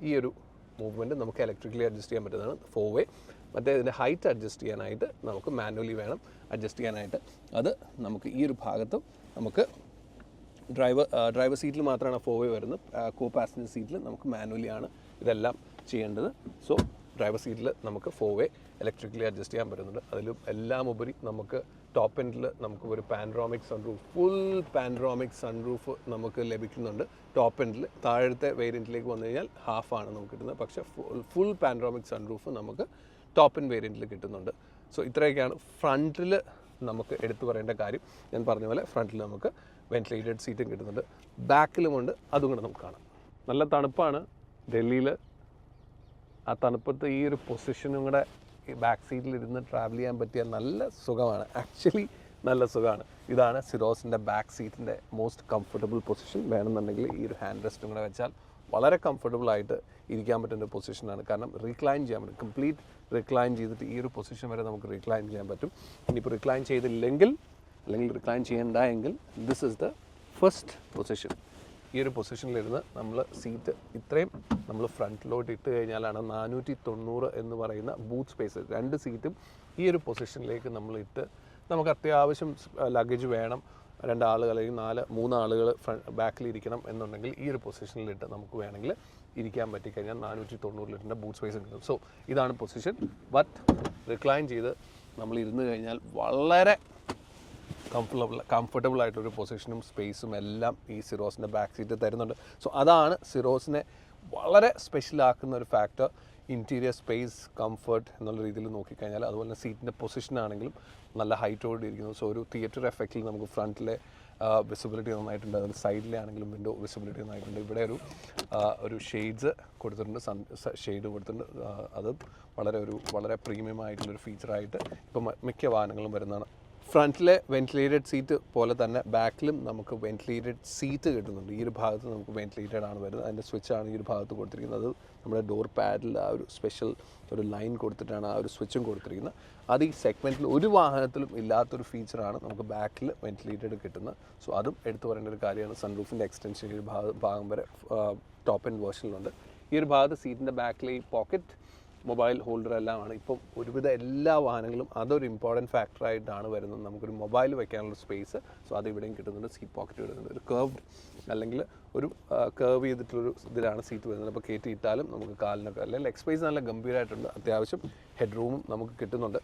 ഈ ഒരു മൂവ്മെൻറ്റ് നമുക്ക് ഇലക്ട്രിക്കലി അഡ്ജസ്റ്റ് ചെയ്യാൻ പറ്റുന്നതാണ് 4 വേ. മറ്റേ ഇതിൻ്റെ ഹൈറ്റ് അഡ്ജസ്റ്റ് ചെയ്യാനായിട്ട് നമുക്ക് മാനുവലി വേണം അഡ്ജസ്റ്റ് ചെയ്യാനായിട്ട്. അത് നമുക്ക് ഈ ഒരു ഭാഗത്തും നമുക്ക് ഡ്രൈവർ സീറ്റിൽ മാത്രമാണ് 4 വേ വരുന്നത്. കോ പാസഞ്ചർ സീറ്റിൽ നമുക്ക് മാനുവലിയാണ് ഇതെല്ലാം ചെയ്യേണ്ടത്. സോ ഡ്രൈവർ സീറ്റിൽ നമുക്ക് 4 വേ ഇലക്ട്രിക്കലി അഡ്ജസ്റ്റ് ചെയ്യാൻ പറ്റുന്നുണ്ട്. അതിലും എല്ലാം ഉപരി നമുക്ക് ടോപ്പ് എൻഡിൽ നമുക്ക് ഒരു panoramic sunroof, full panoramic sunroof നമുക്ക് ലഭിക്കുന്നുണ്ട് ടോപ്പ് എൻഡിൽ. താഴത്തെ വേരിയൻറ്റിലേക്ക് വന്നു കഴിഞ്ഞാൽ ഹാഫാണ് നമുക്ക് കിട്ടുന്നത്, പക്ഷേ ഫുൾ പാൻഡ്രോമിക് സൺറൂഫ് നമുക്ക് ടോപ്പ് എൻഡ് വേരിയൻറ്റിൽ കിട്ടുന്നുണ്ട്. സോ ഇത്രയൊക്കെയാണ് ഫ്രണ്ടിൽ നമുക്ക് എടുത്തു പറയേണ്ട കാര്യം. ഞാൻ പറഞ്ഞ പോലെ ഫ്രണ്ടിൽ നമുക്ക് വെൻറ്റിലേറ്റഡ് സീറ്റും കിട്ടുന്നുണ്ട്, ബാക്കിലുമുണ്ട്. അതും കൂടെ നമുക്ക് കാണാം. നല്ല തണുപ്പാണ് ഡൽഹിയിൽ. ആ തണുപ്പത്ത് ഈ ഒരു പൊസിഷനും കൂടെ ഈ ബാക്ക് സീറ്റിലിരുന്ന് ട്രാവൽ ചെയ്യാൻ പറ്റിയ നല്ല സുഖമാണ്. ആക്ച്വലി നല്ല സുഖമാണ്. ഇതാണ് സിറോസിൻ്റെ ബാക്ക് സീറ്റിൻ്റെ മോസ്റ്റ് കംഫർട്ടബിൾ പൊസിഷൻ. വേണമെന്നുണ്ടെങ്കിൽ ഈ ഒരു ഹാൻഡ് റെസ്റ്റും കൂടെ വെച്ചാൽ വളരെ കംഫർട്ടബിളായിട്ട് ഇരിക്കാൻ പറ്റുന്ന ഒരു പൊസിഷനാണ്. കാരണം റീക്ലൈൻ ചെയ്യാൻ പറ്റും, കംപ്ലീറ്റ് റിക്ലൈൻ ചെയ്തിട്ട് ഈ ഒരു പൊസിഷൻ വരെ നമുക്ക് റിക്ലൈൻ ചെയ്യാൻ പറ്റും. ഇനിയിപ്പോൾ റിക്ലൈൻ ചെയ്തില്ലെങ്കിൽ അല്ലെങ്കിൽ റിക്ലൈൻ ചെയ്യേണ്ടെങ്കിൽ this is the first position. ഈ ഒരു പൊസിഷനിലിരുന്ന് നമ്മൾ സീറ്റ് ഇത്രയും നമ്മൾ ഫ്രണ്ടിലോട്ട് ഇട്ട് കഴിഞ്ഞാലാണ് 490 എന്ന് പറയുന്ന ബൂത്ത് സ്പേസ്. 2 സീറ്റും ഈ ഒരു പൊസിഷനിലേക്ക് നമ്മളിട്ട് നമുക്ക് അത്യാവശ്യം ലഗേജ് വേണം, 2 ആളുകൾ അല്ലെങ്കിൽ 3 ആളുകൾ ബാക്കിലിരിക്കണം എന്നുണ്ടെങ്കിൽ ഈ ഒരു പൊസിഷനിലിട്ട് നമുക്ക് വേണമെങ്കിൽ ഇരിക്കാൻ പറ്റിക്കഴിഞ്ഞാൽ 490 ലിറ്ററിൻ്റെ ബൂട്ട് സ്പേസ് കിട്ടും. സോ ഇതാണ് പൊസിഷൻ. ബട്ട് റിക്ലൈൻ ചെയ്ത് നമ്മൾ ഇരുന്ന് കഴിഞ്ഞാൽ വളരെ കംഫർട്ടബിൾ ആയിട്ടൊരു പൊസിഷനും സ്പേസും എല്ലാം ഈ സിറോസിൻ്റെ ബാക്ക് സീറ്റ് തരുന്നുണ്ട്. സോ അതാണ് സിറോസിനെ വളരെ സ്പെഷ്യലാക്കുന്ന ഒരു ഫാക്ടർ. ഇൻറ്റീരിയർ സ്പേസ് കംഫർട്ട് എന്നുള്ള രീതിയിൽ നോക്കിക്കഴിഞ്ഞാൽ, അതുപോലെ തന്നെ സീറ്റിൻ്റെ പൊസിഷൻ ആണെങ്കിലും നല്ല ഹൈറ്റോട് ഇരിക്കുന്നു. സോ ഒരു തിയേറ്റർ എഫക്റ്റിൽ നമുക്ക് ഫ്രണ്ടിലെ വിസിബിലിറ്റി നന്നായിട്ടുണ്ട്, അതുപോലെ സൈഡിലെ ആണെങ്കിലും വിൻഡോ വിസിബിലിറ്റി നന്നായിട്ടുണ്ട്. ഇവിടെ ഒരു ഷെയ്ഡ്സ് കൊടുത്തിട്ടുണ്ട്, ഷെയ്ഡ് കൊടുത്തിട്ടുണ്ട്. അത് വളരെ പ്രീമിയം ആയിട്ടുള്ളൊരു ഫീച്ചറായിട്ട് ഇപ്പോൾ മിക്ക വാഹനങ്ങളും വരുന്നതാണ്. ഫ്രണ്ടിലെ വെന്റിലേറ്റഡ് സീറ്റ് പോലെ തന്നെ ബാക്കിലും നമുക്ക് വെന്റിലേറ്റഡ് സീറ്റ് കിട്ടുന്നുണ്ട്. ഈ ഒരു ഭാഗത്ത് നമുക്ക് വെന്റിലേറ്റഡ് ആണ് വരുന്നത്. അതിൻ്റെ സ്വിച്ചാണ് ഈ ഒരു ഭാഗത്ത് കൊടുത്തിരിക്കുന്നത്. നമ്മുടെ ഡോർ പാഡിൽ ആ ഒരു സ്പെഷ്യൽ ഒരു ലൈൻ കൊടുത്തിട്ടാണ് ആ ഒരു സ്വിച്ചും കൊടുത്തിരിക്കുന്നത്. അത് ഈ സെഗ്മെൻറ്റിൽ ഒരു വാഹനത്തിലും ഇല്ലാത്തൊരു ഫീച്ചറാണ് നമുക്ക് ബാക്കിൽ വെന്റിലേറ്റഡ് കിട്ടുന്നത്. സോ അതും എടുത്തു പറയേണ്ട ഒരു കാര്യമാണ്. സൺറൂഫിൻ്റെ എക്സ്റ്റൻഷൻ ഈ ഒരു ഭാഗം വരെ ടോപ്പ് എൻഡ് വേർഷനിലുണ്ട്. ഈ ഒരു ഭാഗത്ത് സീറ്റിൻ്റെ ബാക്കിലെ ഈ പോക്കറ്റ്, മൊബൈൽ ഹോൾഡർ എല്ലാമാണ്. ഇപ്പം ഒരുവിധ എല്ലാ വാഹനങ്ങളും അതൊരു ഇമ്പോർട്ടൻറ്റ് ഫാക്ടറായിട്ടാണ് വരുന്നത്. നമുക്കൊരു മൊബൈൽ വെക്കാനുള്ള സ്പേസ്, സോ അത് ഇവിടെയും കിട്ടുന്നുണ്ട്. സീറ്റ് പോക്കറ്റ് വരുന്നുണ്ട്. ഒരു കർവ്ഡ് അല്ലെങ്കിൽ ഒരു കർവ് ചെയ്തിട്ടുള്ളൊരു ഇതിലാണ് സീറ്റ് വരുന്നത്. അപ്പോൾ കയറ്റിയിട്ടാലും നമുക്ക് കാലിനൊക്കെ അല്ലെങ്കിൽ ലെഗ് സ്പേസ് നല്ല ഗംഭീരമായിട്ടുണ്ട്. അത്യാവശ്യം ഹെഡ് റൂമും നമുക്ക് കിട്ടുന്നുണ്ട്.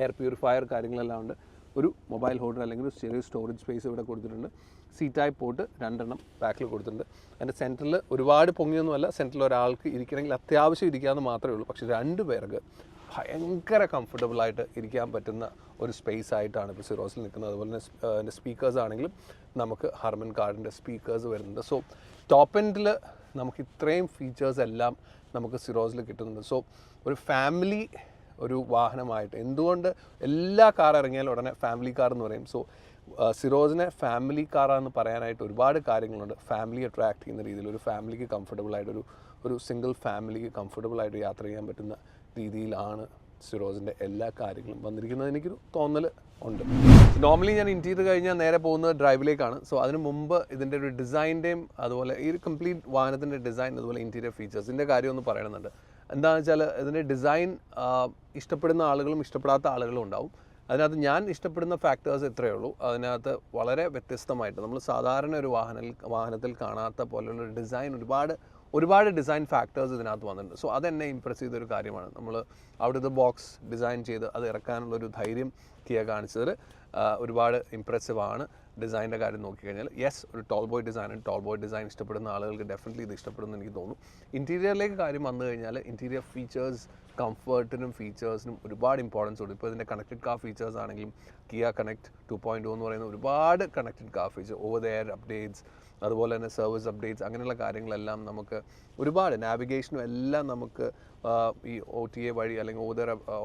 എയർ പ്യൂരിഫയർ കാര്യങ്ങളെല്ലാം ഉണ്ട്. ഒരു മൊബൈൽ ഹോൾഡർ അല്ലെങ്കിൽ ഒരു ചെറിയ സ്റ്റോറേജ് സ്പേസ് ഇവിടെ കൊടുത്തിട്ടുണ്ട്. സീറ്റായി പോട്ട് 2 ബാക്കിൽ കൊടുത്തിട്ടുണ്ട്. അതിൻ്റെ സെൻറ്ററിൽ ഒരുപാട് പൊങ്ങിയൊന്നുമല്ല, സെൻറ്ററിൽ ഒരാൾക്ക് ഇരിക്കണമെങ്കിൽ അത്യാവശ്യം ഇരിക്കാമെന്ന് മാത്രമേ ഉള്ളൂ. പക്ഷേ 2 പേർക്ക് ഭയങ്കര കംഫർട്ടബിളായിട്ട് ഇരിക്കാൻ പറ്റുന്ന ഒരു സ്പേസ് ആയിട്ടാണ് ഇപ്പോൾ സിറോസിൽ നിൽക്കുന്നത്. അതുപോലെ തന്നെ സ്പീക്കേഴ്സ് ആണെങ്കിലും നമുക്ക് ഹർമൻ കാർഡിൻ്റെ സ്പീക്കേഴ്സ് വരുന്നുണ്ട്. സോ ടോപ്പ് എൻഡിൽ നമുക്ക് ഇത്രയും ഫീച്ചേഴ്സ് എല്ലാം നമുക്ക് സിറോസിൽ കിട്ടുന്നുണ്ട്. സോ ഒരു ഫാമിലി ഒരു വാഹനമായിട്ട് എന്തുകൊണ്ട് എല്ലാ കാർ ഇറങ്ങിയാലും ഉടനെ ഫാമിലി കാർ എന്ന് പറയും. സോ സിറോസിനെ ഫാമിലി കാറാണെന്ന് പറയാനായിട്ട് ഒരുപാട് കാര്യങ്ങളുണ്ട്. ഫാമിലി അട്രാക്ട് ചെയ്യുന്ന രീതിയിൽ ഒരു ഫാമിലിക്ക് കംഫർട്ടബിളായിട്ടൊരു സിംഗിൾ ഫാമിലിക്ക് കംഫർട്ടബിളായിട്ട് യാത്ര ചെയ്യാൻ പറ്റുന്ന രീതിയിലാണ് സിറോസിൻ്റെ എല്ലാ കാര്യങ്ങളും വന്നിരിക്കുന്നത്. എനിക്കൊരു തോന്നൽ ഉണ്ട്. നോർമലി ഞാൻ ഇൻറ്റീരിയർ കഴിഞ്ഞാൽ നേരെ പോകുന്നത് ഡ്രൈവിലേക്കാണ്. സോ അതിന് മുമ്പ് ഇതിൻ്റെ ഒരു ഡിസൈൻ്റെയും അതുപോലെ ഈ ഒരു കംപ്ലീറ്റ് വാഹനത്തിൻ്റെ ഡിസൈൻ അതുപോലെ ഇൻറ്റീരിയർ ഫീച്ചേഴ്സിൻ്റെ കാര്യം ഒന്ന് പറയണമെന്നുണ്ട്. എന്താണെന്ന് വെച്ചാൽ ഇതിൻ്റെ ഡിസൈൻ ഇഷ്ടപ്പെടുന്ന ആളുകളും ഇഷ്ടപ്പെടാത്ത ആളുകളും ഉണ്ടാവും. അതിനകത്ത് ഞാൻ ഇഷ്ടപ്പെടുന്ന ഫാക്ടേഴ്സ് ഇത്രയേ ഉള്ളൂ. അതിനകത്ത് വളരെ വ്യത്യസ്തമായിട്ട് നമ്മൾ സാധാരണ ഒരു വാഹനത്തിൽ കാണാത്ത പോലെയുള്ള ഡിസൈൻ ഒരുപാട് ഡിസൈൻ ഫാക്ടേഴ്സ് ഇതിനകത്ത് വന്നിട്ടുണ്ട്. സോ അതെന്നെ ഇമ്പ്രസ് ചെയ്തൊരു കാര്യമാണ്. നമ്മൾ out of the box design ചെയ്ത് അത് ഇറക്കാനുള്ളൊരു ധൈര്യം കിയ കാണിച്ചത് ഒരുപാട് ഇമ്പ്രസീവ് ആണ്. ഡിസൈൻ്റെ കാര്യം നോക്കിക്കഴിഞ്ഞാൽ ഒരു ടോൾ ബോയ് ഡിസൈൻ ഇഷ്ടപ്പെടുന്ന ആളുകൾക്ക് ഡെഫിനറ്റ്ലി ഇത് ഇഷ്ടപ്പെടുമെന്ന് എനിക്ക് തോന്നുന്നു. ഇൻറ്റീരിയറിലേക്ക് കാര്യം വന്നു കഴിഞ്ഞാൽ ഇൻറ്റീരിയർ ഫീച്ചേഴ്സ് കംഫർട്ടിനും ഫീച്ചേഴ്സിനും ഒരുപാട് ഇമ്പോർട്ടൻസ് കൊടുക്കും. ഇപ്പോൾ ഇതിൻ്റെ കണക്റ്റഡ് കാർ ഫീച്ചേഴ്സ് ആണെങ്കിലും കിയ കണക്ട് 2.0 എന്ന് പറയുന്ന ഒരുപാട് connected car feature, over the air updates, അതുപോലെ തന്നെ സർവീസ് അപ്ഡേറ്റ്സ്, അങ്ങനെയുള്ള കാര്യങ്ങളെല്ലാം നമുക്ക് ഒരുപാട് നാവിഗേഷനും എല്ലാം നമുക്ക് ഈ OTA വഴി അല്ലെങ്കിൽ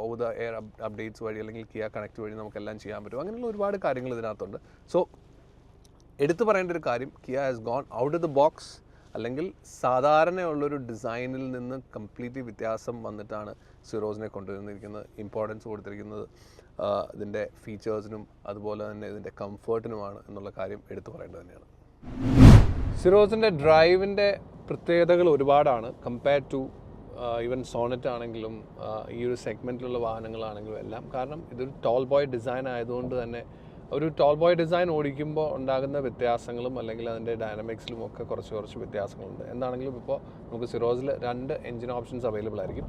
ഓവർ ദ എയർ അപ്ഡേറ്റ്സ് വഴി അല്ലെങ്കിൽ കിയ കണക്ട് വഴി നമുക്കെല്ലാം ചെയ്യാൻ പറ്റും. അങ്ങനെയുള്ള ഒരുപാട് കാര്യങ്ങൾ ഇതിനകത്തുണ്ട്. സോ എടുത്തു പറയേണ്ട ഒരു കാര്യം, Kia has gone out of the box അല്ലെങ്കിൽ സാധാരണയുള്ളൊരു ഡിസൈനിൽ നിന്ന് കംപ്ലീറ്റ്ലി വ്യത്യാസം വന്നിട്ടാണ് സിറോസിനെ കൊണ്ടുവന്നിരിക്കുന്നത്. ഇമ്പോർട്ടൻസ് കൊടുത്തിരിക്കുന്നത് ഇതിൻ്റെ ഫീച്ചേഴ്സിനും അതുപോലെ തന്നെ ഇതിൻ്റെ കംഫർട്ടിനുമാണ് എന്നുള്ള കാര്യം എടുത്തു പറയേണ്ടത് തന്നെയാണ്. സിറോസിൻ്റെ ഡ്രൈവിൻ്റെ പ്രത്യേകതകൾ ഒരുപാടാണ് കമ്പയർ ടു ഈവൻ സോണറ്റ് ആണെങ്കിലും ഈ ഒരു സെഗ്മെൻറ്റിലുള്ള വാഹനങ്ങളാണെങ്കിലും എല്ലാം. കാരണം ഇതൊരു ടോൾ ബോയ് ഡിസൈൻ ആയതുകൊണ്ട് തന്നെ ഒരു ടോൾ ബോയ് ഡിസൈൻ ഓടിക്കുമ്പോൾ ഉണ്ടാകുന്ന വ്യത്യാസങ്ങളും അല്ലെങ്കിൽ അതിൻ്റെ ഡൈനാമിക്സിലും ഒക്കെ കുറച്ച് വ്യത്യാസങ്ങളുണ്ട്. എന്താണെങ്കിലും ഇപ്പോൾ നമുക്ക് സിറോസിൽ 2 എഞ്ചിൻ ഓപ്ഷൻസ് അവൈലബിൾ ആയിരിക്കും.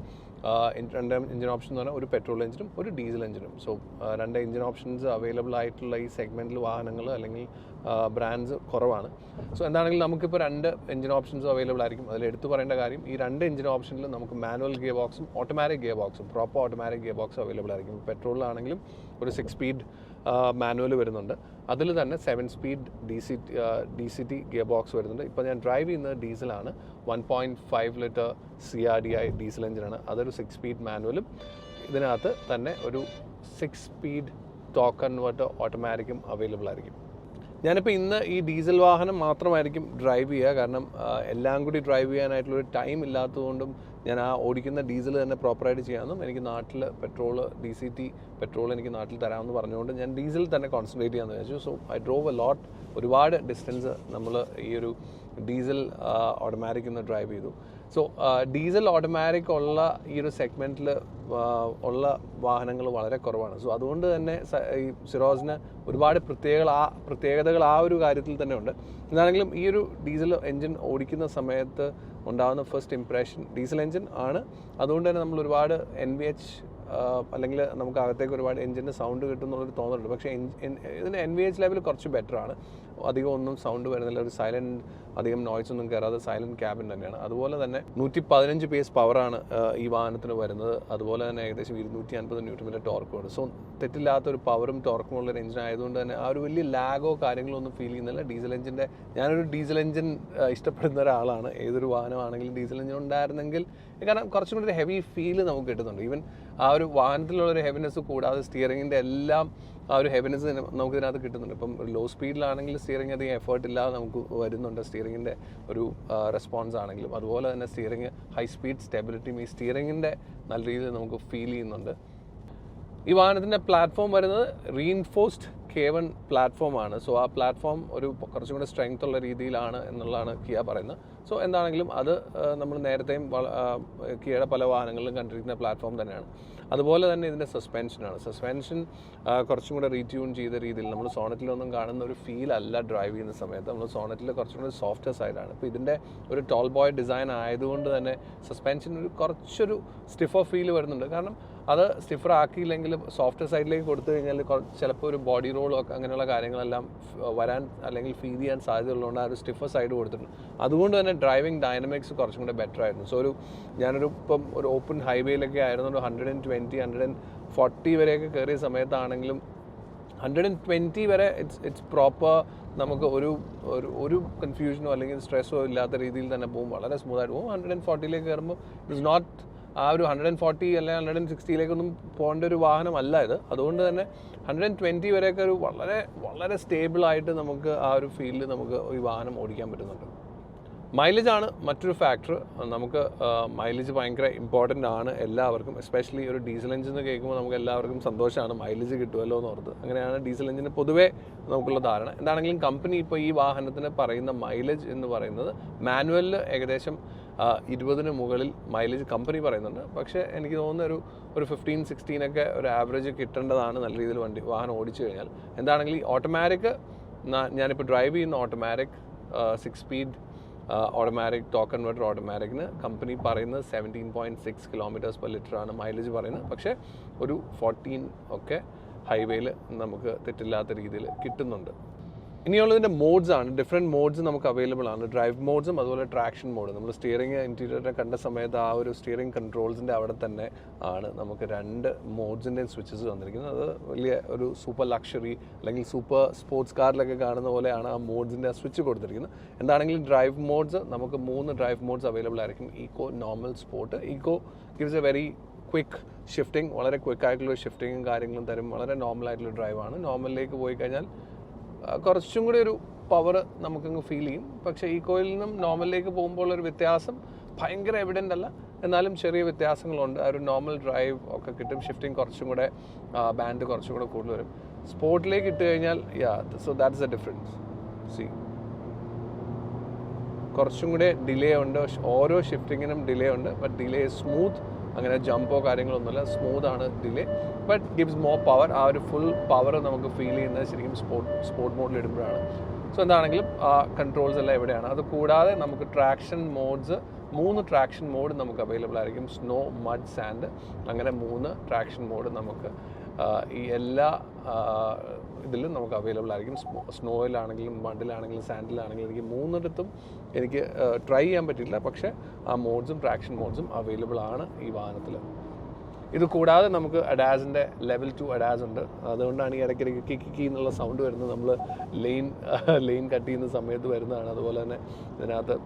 2 എഞ്ചിൻ ഓപ്ഷൻ എന്ന് പറഞ്ഞാൽ ഒരു പെട്രോൾ എഞ്ചിനും ഒരു ഡീസൽ എഞ്ചിനും. സോ 2 എഞ്ചിൻ ഓപ്ഷൻസ് അവൈലബിൾ ആയിട്ടുള്ള ഈ സെഗ്മെൻറ്റിൽ വാഹനങ്ങൾ അല്ലെങ്കിൽ ബ്രാൻഡ്സ് കുറവാണ്. സോ എന്താണെങ്കിലും നമുക്കിപ്പോൾ 2 എഞ്ചിൻ ഓപ്ഷൻസ് അവൈലബിൾ ആയിരിക്കും. അതിൽ എടുത്തു പറയേണ്ട കാര്യം, ഈ 2 എഞ്ചിൻ ഓപ്ഷനിൽ നമുക്ക് മാനുവൽ ഗിയർ ബോക്സും ഓട്ടോമാറ്റിക് ഗിയർ ബോക്സും proper automatic gear box available ആയിരിക്കും. പെട്രോളിലാണെങ്കിലും ഒരു 6 സ്പീഡ് മാനുവൽ വരുന്നുണ്ട്. അതിൽ തന്നെ 7 സ്പീഡ് DCT ഗിയർ ബോക്സ് വരുന്നുണ്ട്. ഇപ്പോൾ ഞാൻ ഡ്രൈവ് ചെയ്യുന്നത് ഡീസലാണ്. 1.5 ലിറ്റർ CRDI ഡീസൽ എഞ്ചിനാണ്. അതൊരു 6 സ്പീഡ് മാനുവലും ഇതിനകത്ത് തന്നെ ഒരു 6 സ്പീഡ് ടോർക്ക് കൺവേർട്ടർ ഓട്ടോമാറ്റിക്കും അവൈലബിൾ ആയിരിക്കും. ഞാനിപ്പോൾ ഇന്ന് ഈ ഡീസൽ വാഹനം മാത്രമായിരിക്കും ഡ്രൈവ് ചെയ്യുക. കാരണം എല്ലാം കൂടി ഡ്രൈവ് ചെയ്യാനായിട്ടുള്ളൊരു ടൈം ഇല്ലാത്തതുകൊണ്ടും ഞാൻ ആ ഓടിക്കുന്ന ഡീസൽ തന്നെ പ്രോപ്പറായിട്ട് ചെയ്യാമെന്നും എനിക്ക് നാട്ടിൽ DCT പെട്രോൾ എനിക്ക് നാട്ടിൽ തരാമെന്ന് പറഞ്ഞുകൊണ്ട് ഞാൻ ഡീസൽ തന്നെ കോൺസെൻട്രേറ്റ് ചെയ്യാമെന്ന് വിചാരിച്ചു. So I drove a lot. ഒരുപാട് ഡിസ്റ്റൻസ് നമ്മൾ ഈ ഒരു ഡീസൽ ഓട്ടോമാറ്റിക് ഇന്ന് ഡ്രൈവ് ചെയ്തു. സോ ഡീസൽ ഓട്ടോമാറ്റിക് ഉള്ള ഈ ഒരു സെഗ്മെൻറ്റിൽ ഉള്ള വാഹനങ്ങൾ വളരെ കുറവാണ്. സോ അതുകൊണ്ട് തന്നെ ഈ സിറോസിന് ഒരുപാട് പ്രത്യേകതകൾ ആ ഒരു കാര്യത്തിൽ തന്നെ ഉണ്ട്. എന്താണെങ്കിലും ഈ ഒരു ഡീസൽ എൻജിൻ ഓടിക്കുന്ന സമയത്ത് ഉണ്ടാകുന്ന ഫസ്റ്റ് ഇംപ്രഷൻ ഡീസൽ എൻജിൻ ആണ്. അതുകൊണ്ട് തന്നെ നമ്മൾ ഒരുപാട് NVH അല്ലെങ്കിൽ നമുക്ക് അകത്തേക്ക് ഒരുപാട് എഞ്ചിൻ്റെ സൗണ്ട് കിട്ടുമെന്നുള്ളൊരു തോന്നലുണ്ട്. പക്ഷേ ഇതിൻ്റെ NVH ലെവൽ കുറച്ച് ബെറ്ററാണ്. അധികം ഒന്നും സൗണ്ട് വരുന്നില്ല, ഒരു സൈലൻറ്റ്, അധികം നോയ്സ് ഒന്നും കയറാതെ സൈലൻറ്റ് ക്യാബിൻ തന്നെയാണ്. അതുപോലെ തന്നെ 115 PS പവറാണ് ഈ വാഹനത്തിന് വരുന്നത്. അതുപോലെ തന്നെ ഏകദേശം 250 Nm ടോർക്കുമാണ്. സോ തെറ്റില്ലാത്തൊരു പവറും ടോർക്കും ഉള്ളൊരു എഞ്ചിൻ ആയതുകൊണ്ട് തന്നെ ആ ഒരു വലിയ ലാഗോ കാര്യങ്ങളോ ഒന്നും ഫീൽ ചെയ്യുന്നില്ല. ഡീസൽ എഞ്ചിൻ്റെ, ഞാനൊരു ഡീസൽ എഞ്ചിൻ ഇഷ്ടപ്പെടുന്ന ഒരാളാണ്. ഏതൊരു വാഹനമാണെങ്കിലും ഡീസൽ എഞ്ചിൻ ഉണ്ടായിരുന്നെങ്കിൽ, കാരണം കുറച്ചും കൂടി ഒരു ഹെവി ഫീല് നമുക്ക് കിട്ടുന്നുണ്ട്. ഈവൻ ആ ഒരു വാഹനത്തിലുള്ളൊരു ഹെവിനെസ് കൂടാതെ സ്റ്റിയറിങ്ങിൻ്റെ എല്ലാം ആ ഒരു ഹെവിനെസ് നമുക്ക് ഇതിനകത്ത് കിട്ടുന്നുണ്ട്. ഇപ്പം ലോ സ്പീഡിലാണെങ്കിൽ സ്റ്റിയറിംഗ് അധികം എഫേർട്ട് ഇല്ലാതെ നമുക്ക് വരുന്നുണ്ട്. സ്റ്റിയറിങ്ങിൻ്റെ ഒരു റെസ്പോൺസ് ആണെങ്കിലും അതുപോലെ തന്നെ സ്റ്റിയറിംഗ് ഹൈ സ്പീഡ് സ്റ്റെബിലിറ്റിയും ഈ സ്റ്റിയറിങ്ങിൻ്റെ നല്ല രീതിയിൽ നമുക്ക് ഫീൽ ചെയ്യുന്നുണ്ട്. ഈ വാഹനത്തിൻ്റെ പ്ലാറ്റ്ഫോം വരുന്നത് റീഇൻഫോഴ്സ്ഡ് K1 പ്ലാറ്റ്ഫോമാണ്. സോ ആ പ്ലാറ്റ്ഫോം ഒരു കുറച്ചും കൂടെ സ്ട്രെങ്ത് ഉള്ള രീതിയിലാണ് എന്നുള്ളതാണ് കിയ പറയുന്നത്. സോ എന്താണെങ്കിലും അത് നമ്മൾ നേരത്തെയും കിയയുടെ പല വാഹനങ്ങളിലും കണ്ടിരിക്കുന്ന പ്ലാറ്റ്ഫോം തന്നെയാണ്. അതുപോലെ തന്നെ ഇതിൻ്റെ സസ്പെൻഷൻ കുറച്ചും കൂടെ റീട്യൂൺ ചെയ്ത രീതിയിൽ നമ്മൾ സോണറ്റിലൊന്നും കാണുന്ന ഒരു ഫീൽ അല്ല ഡ്രൈവ് ചെയ്യുന്ന സമയത്ത്. നമ്മൾ സോണറ്റിൽ കുറച്ചും കൂടി സോഫ്റ്റ് സൈഡാണ്. ഇപ്പോൾ ഇതിൻ്റെ ഒരു ടോൾ ബോയ് ഡിസൈൻ ആയതുകൊണ്ട് തന്നെ സസ്പെൻഷൻ കുറച്ചൊരു സ്റ്റിഫർ ഫീൽ വരുന്നുണ്ട്. കാരണം അത് സ്റ്റിഫർ ആക്കിയില്ലെങ്കിൽ സോഫ്റ്റ് സൈഡിലേക്ക് കൊടുത്തു കഴിഞ്ഞാൽ ചിലപ്പോൾ ഒരു ബോഡി റോളോ അങ്ങനെയുള്ള കാര്യങ്ങളെല്ലാം വരാൻ അല്ലെങ്കിൽ ഫീൽ ചെയ്യാൻ സാധ്യതയുള്ളതുകൊണ്ട് ആ ഒരു സ്റ്റിഫർ സൈഡ് കൊടുത്തിട്ടുണ്ട്. അതുകൊണ്ട് തന്നെ ഡ്രൈവിംഗ് ഡൈനമിക്സ് കുറച്ചും കൂടെ ബെറ്റർ ആയിരുന്നു. സോ ഇപ്പം ഒരു ഓപ്പൺ ഹൈവേയിലൊക്കെ ആയിരുന്നു, ഒരു 120, 140 വരെയൊക്കെ കയറിയ സമയത്താണെങ്കിലും 120 വരെ ഇറ്റ്സ് പ്രോപ്പർ. നമുക്ക് ഒരു കൺഫ്യൂഷനോ അല്ലെങ്കിൽ സ്ട്രെസ്സോ ഇല്ലാത്ത രീതിയിൽ തന്നെ പോകും, വളരെ സ്മൂത്തായിട്ട് പോകും. 140ലേക്ക് കയറുമ്പോൾ ഇറ്റ്സ് നോട്ട് ആ ഒരു 140 അല്ലെങ്കിൽ 160ലേക്കൊന്നും പോകേണ്ട ഒരു വാഹനമല്ല ഇത്. അതുകൊണ്ട് തന്നെ 120 വരെയൊക്കെ ഒരു വളരെ വളരെ സ്റ്റേബിളായിട്ട് നമുക്ക് ആ ഒരു ഫീൽഡിൽ നമുക്ക് ഈ വാഹനം ഓടിക്കാൻ പറ്റുന്നുണ്ട്. മൈലേജാണ് മറ്റൊരു ഫാക്ടർ. നമുക്ക് മൈലേജ് ഭയങ്കര ഇമ്പോർട്ടൻ്റ് ആണ് എല്ലാവർക്കും. എസ്പെഷ്യലി ഒരു ഡീസൽ എഞ്ചിൻ എന്ന് കേൾക്കുമ്പോൾ നമുക്ക് എല്ലാവർക്കും സന്തോഷമാണ്, മൈലേജ് കിട്ടുമല്ലോ എന്ന് ഓർത്ത്. അങ്ങനെയാണ് ഡീസൽ എഞ്ചിന് പൊതുവേ നമുക്കുള്ള ധാരണ. എന്താണെങ്കിലും കമ്പനി ഇപ്പോൾ ഈ വാഹനത്തിന് പറയുന്ന മൈലേജ് എന്ന് പറയുന്നത് മാനുവലിൽ ഏകദേശം 20 മുകളിൽ മൈലേജ് കമ്പനി പറയുന്നുണ്ട്. പക്ഷേ എനിക്ക് തോന്നുന്ന ഒരു 15-16 ഒക്കെ ഒരു ആവറേജ് കിട്ടേണ്ടതാണ് നല്ല രീതിയിൽ വാഹനം ഓടിച്ചു കഴിഞ്ഞാൽ. എന്താണെങ്കിലും ഈ ഓട്ടോമാറ്റിക്, ഞാനിപ്പോൾ ഡ്രൈവ് ചെയ്യുന്ന automatic 6 speed automatic torque converter ഓട്ടോമാറ്റിക്കിന് കമ്പനി പറയുന്നത് 17.6 km/L ആണ് മൈലേജ് പറയുന്നത്. പക്ഷേ ഒരു 14 ഒക്കെ ഹൈവേയിൽ നമുക്ക് തെറ്റില്ലാത്ത രീതിയിൽ കിട്ടുന്നുണ്ട്. ഇനിയുള്ളതിൻ്റെ മോഡ്സ് ആണ്. ഡിഫറെൻറ്റ് മോഡ്സ് നമുക്ക് അവൈലബിൾ ആണ്. ഡ്രൈവ് മോഡ്സും അതുപോലെ ട്രാക്ഷൻ മോഡും. നമ്മൾ സ്റ്റിയറിംഗ് ഇൻറ്റീരിയറിനെ കണ്ട സമയത്ത് ആ ഒരു സ്റ്റിയറിംഗ് കൺട്രോൾസിൻ്റെ അവിടെ തന്നെ ആണ് നമുക്ക് 2 മോഡ്സിൻ്റെയും സ്വിച്ചസ് വന്നിരിക്കുന്നത്. അത് വലിയ ഒരു സൂപ്പർ ലക്ഷറി അല്ലെങ്കിൽ സൂപ്പർ സ്പോർട്സ് കാറിലൊക്കെ കാണുന്ന പോലെയാണ് ആ മോഡ്സിൻ്റെ സ്വിച്ച് കൊടുത്തിരിക്കുന്നത്. എന്താണെങ്കിലും ഡ്രൈവ് മോഡ്സ് നമുക്ക് 3 ഡ്രൈവ് മോഡ്സ് അവൈലബിൾ ആയിരിക്കും. Eeco, normal, sport. Eeco gives A very quick shifting, വളരെ ക്വിക്കായിട്ടുള്ള ഷിഫ്റ്റിങ്ങും കാര്യങ്ങളും തരും. വളരെ നോർമലായിട്ടുള്ള ഡ്രൈവാണ്. നോർമലിലേക്ക് പോയി കഴിഞ്ഞാൽ കുറച്ചും കൂടി ഒരു പവർ നമുക്കങ്ങ് ഫീൽ ചെയ്യും. പക്ഷേ ഈക്കോയിൽ നിന്നും നോർമലിലേക്ക് പോകുമ്പോൾ ഒരു വ്യത്യാസം ഭയങ്കര എവിഡൻ്റ് അല്ല, എന്നാലും ചെറിയ വ്യത്യാസങ്ങളുണ്ട്. ആ ഒരു നോർമൽ ഡ്രൈവ് ഒക്കെ കിട്ടും. ഷിഫ്റ്റിംഗ് കുറച്ചും കൂടെ ബാൻഡ് കുറച്ചും കൂടെ കൂടുതൽ വരും. സ്പോർട്ടിലേക്ക് ഇട്ട് കഴിഞ്ഞാൽ സോ ദാറ്റ്സ് എ ഡിഫറൻസ്. കുറച്ചും കൂടെ ഡിലേ ഉണ്ട്, ഓരോ ഷിഫ്റ്റിങ്ങിനും ഡിലേ ഉണ്ട്. ബട്ട് ഡിലേ സ്മൂത്ത്, അങ്ങനെ ജമ്പോ കാര്യങ്ങളൊന്നുമില്ല, സ്മൂത്താണ് delay. But gives more power. ആ ഒരു ഫുൾ പവർ നമുക്ക് ഫീൽ ചെയ്യുന്നത് ശരിക്കും സ്പോർട്ട് മോഡിൽ ഇടുമ്പോഴാണ്. സോ എന്താണെങ്കിലും ആ കൺട്രോൾസ് എല്ലാം എവിടെയാണ്. അത് കൂടാതെ നമുക്ക് ട്രാക്ഷൻ മോഡ്സ് 3 ട്രാക്ഷൻ മോഡ് നമുക്ക് അവൈലബിൾ ആയിരിക്കും. സ്നോ, മഡ്, സാൻഡ്, അങ്ങനെ 3 ട്രാക്ഷൻ മോഡ് നമുക്ക് ഈ എല്ലാ ഇതിലും നമുക്ക് അവൈലബിൾ ആയിരിക്കും. സ്നോയിലാണെങ്കിലും മഡിലാണെങ്കിലും സാൻഡിലാണെങ്കിലും എനിക്ക് 3ഇടത്തും എനിക്ക് ട്രൈ ചെയ്യാൻ പറ്റില്ല. പക്ഷേ ആ മോഡ്സും ട്രാക്ഷൻ മോഡ്സും അവൈലബിൾ ആണ് ഈ വാഹനത്തിൽ. ഇത് കൂടാതെ നമുക്ക് അഡാസിൻ്റെ ലെവൽ 2 അഡാസ് ഉണ്ട്. അതുകൊണ്ടാണ് ഈ ഇടയ്ക്കിടയ്ക്ക് കിക്കി എന്നുള്ള സൗണ്ട് വരുന്നത്. നമ്മൾ ലെയിൻ കട്ട് ചെയ്യുന്ന സമയത്ത് വരുന്നതാണ്. അതുപോലെ തന്നെ ഇതിനകത്ത്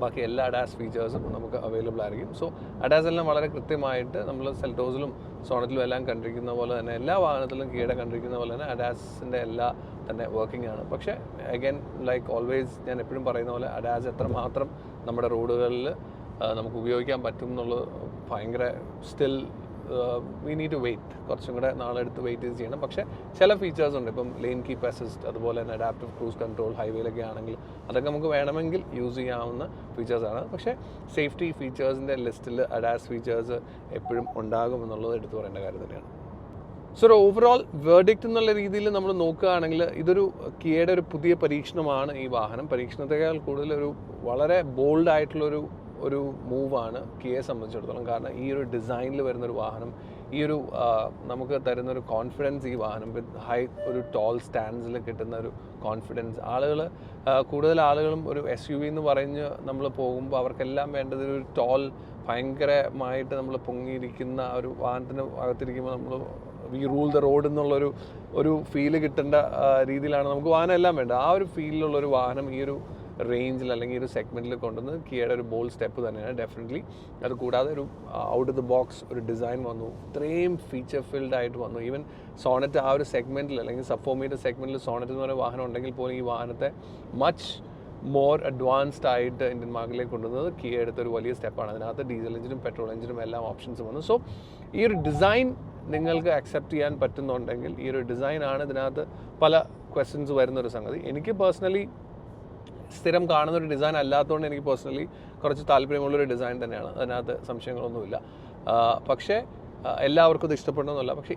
ബാക്കി എല്ലാ അഡാസ് ഫീച്ചേഴ്സും നമുക്ക് അവൈലബിൾ ആയിരിക്കും. സോ അഡാസ് എല്ലാം വളരെ കൃത്യമായിട്ട് നമ്മൾ സെൽറ്റോസിലും സോണറ്റിലും എല്ലാം കണ്ടിരിക്കുന്ന പോലെ തന്നെ, എല്ലാ വാഹനത്തിലും കീഴെ കണ്ടിരിക്കുന്ന പോലെ തന്നെ അഡാസിൻ്റെ എല്ലാ തന്നെ വർക്കിംഗ് ആണ്. പക്ഷേ അഗൈൻ ലൈക്ക് ഓൾവേസ് ഞാൻ എപ്പോഴും പറയുന്ന പോലെ അഡാസ് എത്രമാത്രം നമ്മുടെ റോഡുകളിൽ നമുക്ക് ഉപയോഗിക്കാൻ പറ്റും എന്നുള്ളത് ഭയങ്കര still we need to wait, കുറച്ചും കൂടെ നാളെടുത്ത് വെയിറ്റ് ചെയ്യണം. പക്ഷേ ചില ഫീച്ചേഴ്സ് ഉണ്ട്. ഇപ്പം ലെയിൻ കീപ്പ് അസിസ്റ്റ്, അതുപോലെ തന്നെ അഡാപ്റ്റീവ് ക്രൂസ് കൺട്രോൾ ഹൈവേയിലൊക്കെ ആണെങ്കിൽ അതൊക്കെ നമുക്ക് വേണമെങ്കിൽ യൂസ് ചെയ്യാവുന്ന ഫീച്ചേഴ്സാണ്. പക്ഷേ സേഫ്റ്റി ഫീച്ചേഴ്സിൻ്റെ ലിസ്റ്റിൽ അഡാസ് ഫീച്ചേഴ്സ് എപ്പോഴും ഉണ്ടാകുമെന്നുള്ളത് എടുത്തു പറയേണ്ട കാര്യം തന്നെയാണ്. സോ ഒരു ഓവറോൾ വേർഡിക്റ്റ് എന്നുള്ള രീതിയിൽ നമ്മൾ നോക്കുകയാണെങ്കിൽ ഇതൊരു കിയയുടെ ഒരു പുതിയ പരീക്ഷണമാണ് ഈ വാഹനം. പരീക്ഷണത്തെക്കാൾ കൂടുതൽ ഒരു വളരെ ബോൾഡായിട്ടുള്ളൊരു മൂവാണ് കിയയെ സംബന്ധിച്ചിടത്തോളം. കാരണം ഈ ഒരു ഡിസൈനിൽ വരുന്നൊരു വാഹനം ഈ ഒരു നമുക്ക് തരുന്നൊരു കോൺഫിഡൻസ് ഈ വാഹനം വിത്ത് ഹൈ ഒരു ടോൾ സ്റ്റാൻഡ്സിൽ കിട്ടുന്ന ഒരു കോൺഫിഡൻസ് കൂടുതൽ ആളുകളും ഒരു SUV എന്ന് പറഞ്ഞ് നമ്മൾ പോകുമ്പോൾ അവർക്കെല്ലാം വേണ്ടത് ഒരു ടോൾ ഭയങ്കരമായിട്ട് നമ്മൾ പൊങ്ങിയിരിക്കുന്ന ഒരു വാഹനത്തിന് അകത്തിരിക്കുമ്പോൾ നമ്മൾ വി റൂൾ ദ റോഡ് എന്നുള്ളൊരു ഫീല് കിട്ടേണ്ട രീതിയിലാണ് നമുക്ക് വാഹനം എല്ലാം വേണ്ടത്. ആ ഒരു ഫീലിലുള്ളൊരു വാഹനം ഈ ഒരു റേഞ്ചിൽ അല്ലെങ്കിൽ ഈ ഒരു സെഗ്മെൻറ്റിൽ കൊണ്ടുവന്ന് കിയയുടെ ഒരു ബോൾഡ് സ്റ്റെപ്പ് തന്നെയാണ് ഡെഫിനറ്റ്ലി. അത് കൂടാതെ ഒരു ഔട്ട് ഓഫ് ദ ബോക്സ് ഒരു ഡിസൈൻ വന്നു, ഇത്രയും ഫീച്ചർ ഫിൽഡ് ആയിട്ട് വന്നു. ഈവൻ സോണറ്റ് ആ ഒരു സെഗ്മെൻറ്റിൽ അല്ലെങ്കിൽ സബ് 4 മീറ്റർ സെഗ്മെൻറ്റിൽ സോണറ്റ് എന്ന് പറയുന്ന വാഹനം ഉണ്ടെങ്കിൽ പോലും ഈ വാഹനത്തെ മച്ച് മോർ അഡ്വാൻസ്ഡ് ആയിട്ട് ഇന്ത്യൻ മാർക്കറ്റിലേക്ക് കൊണ്ടുവന്നത് കിയ എടുത്തൊരു വലിയ സ്റ്റെപ്പാണ്. അതിനകത്ത് ഡീസൽ എഞ്ചിനും പെട്രോൾ എഞ്ചിനും എല്ലാം ഓപ്ഷൻസ് വന്നു. സോ ഈ ഒരു ഡിസൈൻ നിങ്ങൾക്ക് അക്സെപ്റ്റ് ചെയ്യാൻ പറ്റുന്നുണ്ടെങ്കിൽ ഈ ഒരു ഡിസൈനാണ് ഇതിനകത്ത് പല ക്വസ്റ്റ്യൻസ് വരുന്നൊരു സംഗതി. എനിക്ക് പേഴ്സണലി സ്ഥിരം കാണുന്നൊരു ഡിസൈൻ അല്ലാത്തതുകൊണ്ട് എനിക്ക് പേഴ്സണലി കുറച്ച് താല്പര്യമുള്ളൊരു ഡിസൈൻ തന്നെയാണ്, അതിനകത്ത് സംശയങ്ങളൊന്നുമില്ല. പക്ഷേ എല്ലാവർക്കും ഇത് ഇഷ്ടപ്പെടണമെന്നില്ല. പക്ഷേ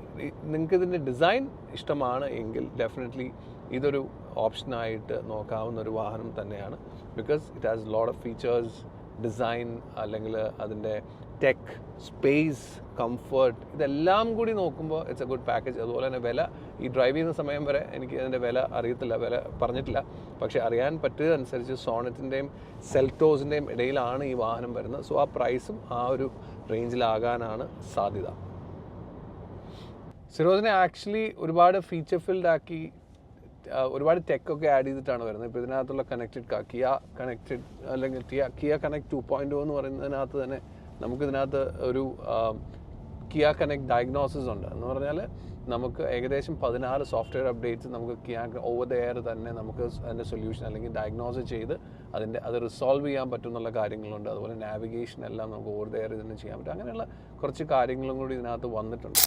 നിങ്ങൾക്ക് ഇതിൻ്റെ ഡിസൈൻ ഇഷ്ടമാണ് എങ്കിൽ ഡെഫിനറ്റ്ലി ഇതൊരു ഓപ്ഷനായിട്ട് നോക്കാവുന്ന ഒരു വാഹനം തന്നെയാണ്. Because it has lot of features, design, അല്ലെങ്കിൽ അതിൻ്റെ ടെക്, സ്പേസ്, കംഫർട്ട്, ഇതെല്ലാം കൂടി നോക്കുമ്പോൾ ഇറ്റ്സ് എ ഗുഡ് പാക്കേജ്. അതുപോലെ തന്നെ വില, ഈ ഡ്രൈവ് ചെയ്യുന്ന സമയം വരെ എനിക്ക് അതിൻ്റെ വില അറിയത്തില്ല, വില പറഞ്ഞിട്ടില്ല. പക്ഷേ അറിയാൻ പറ്റിയതനുസരിച്ച് സോണറ്റിൻ്റെയും സെൽറ്റോസിൻ്റെയും ഇടയിലാണ് ഈ വാഹനം വരുന്നത്. സോ ആ പ്രൈസും ആ ഒരു റേഞ്ചിലാകാനാണ് സാധ്യത. സിറോസിനെ ആക്ച്വലി ഒരുപാട് ഫീച്ചർ ഫിൽഡ് ആക്കി ഒരുപാട് ടെക്കൊക്കെ ആഡ് ചെയ്തിട്ടാണ് വരുന്നത്. ഇപ്പോൾ ഇതിനകത്തുള്ള കണക്റ്റഡ് കാർ, കിയ കണക്റ്റഡ് അല്ലെങ്കിൽ കിയ കണക്ട് 2.0 എന്ന് പറയുന്നതിനകത്ത് തന്നെ നമുക്കിതിനകത്ത് ഒരു കിയ കണക്ട് ഡയഗ്നോസിസ് ഉണ്ട്. എന്ന് പറഞ്ഞാൽ നമുക്ക് ഏകദേശം 16 സോഫ്റ്റ്വെയർ അപ്ഡേറ്റ്സ് നമുക്ക് കിയ ഓവർ ദ എയർ തന്നെ നമുക്ക് അതിൻ്റെ സൊല്യൂഷൻ അല്ലെങ്കിൽ ഡയഗ്നോസ് ചെയ്ത് അത് റിസോൾവ് ചെയ്യാൻ പറ്റുന്നുള്ള കാര്യങ്ങളുണ്ട്. അതുപോലെ നാവിഗേഷൻ എല്ലാം നമുക്ക് ഓവർ ദ എയർ ഇതിന് ചെയ്യാൻ പറ്റും. അങ്ങനെയുള്ള കുറച്ച് കാര്യങ്ങളും കൂടി ഇതിനകത്ത് വന്നിട്ടുണ്ട്.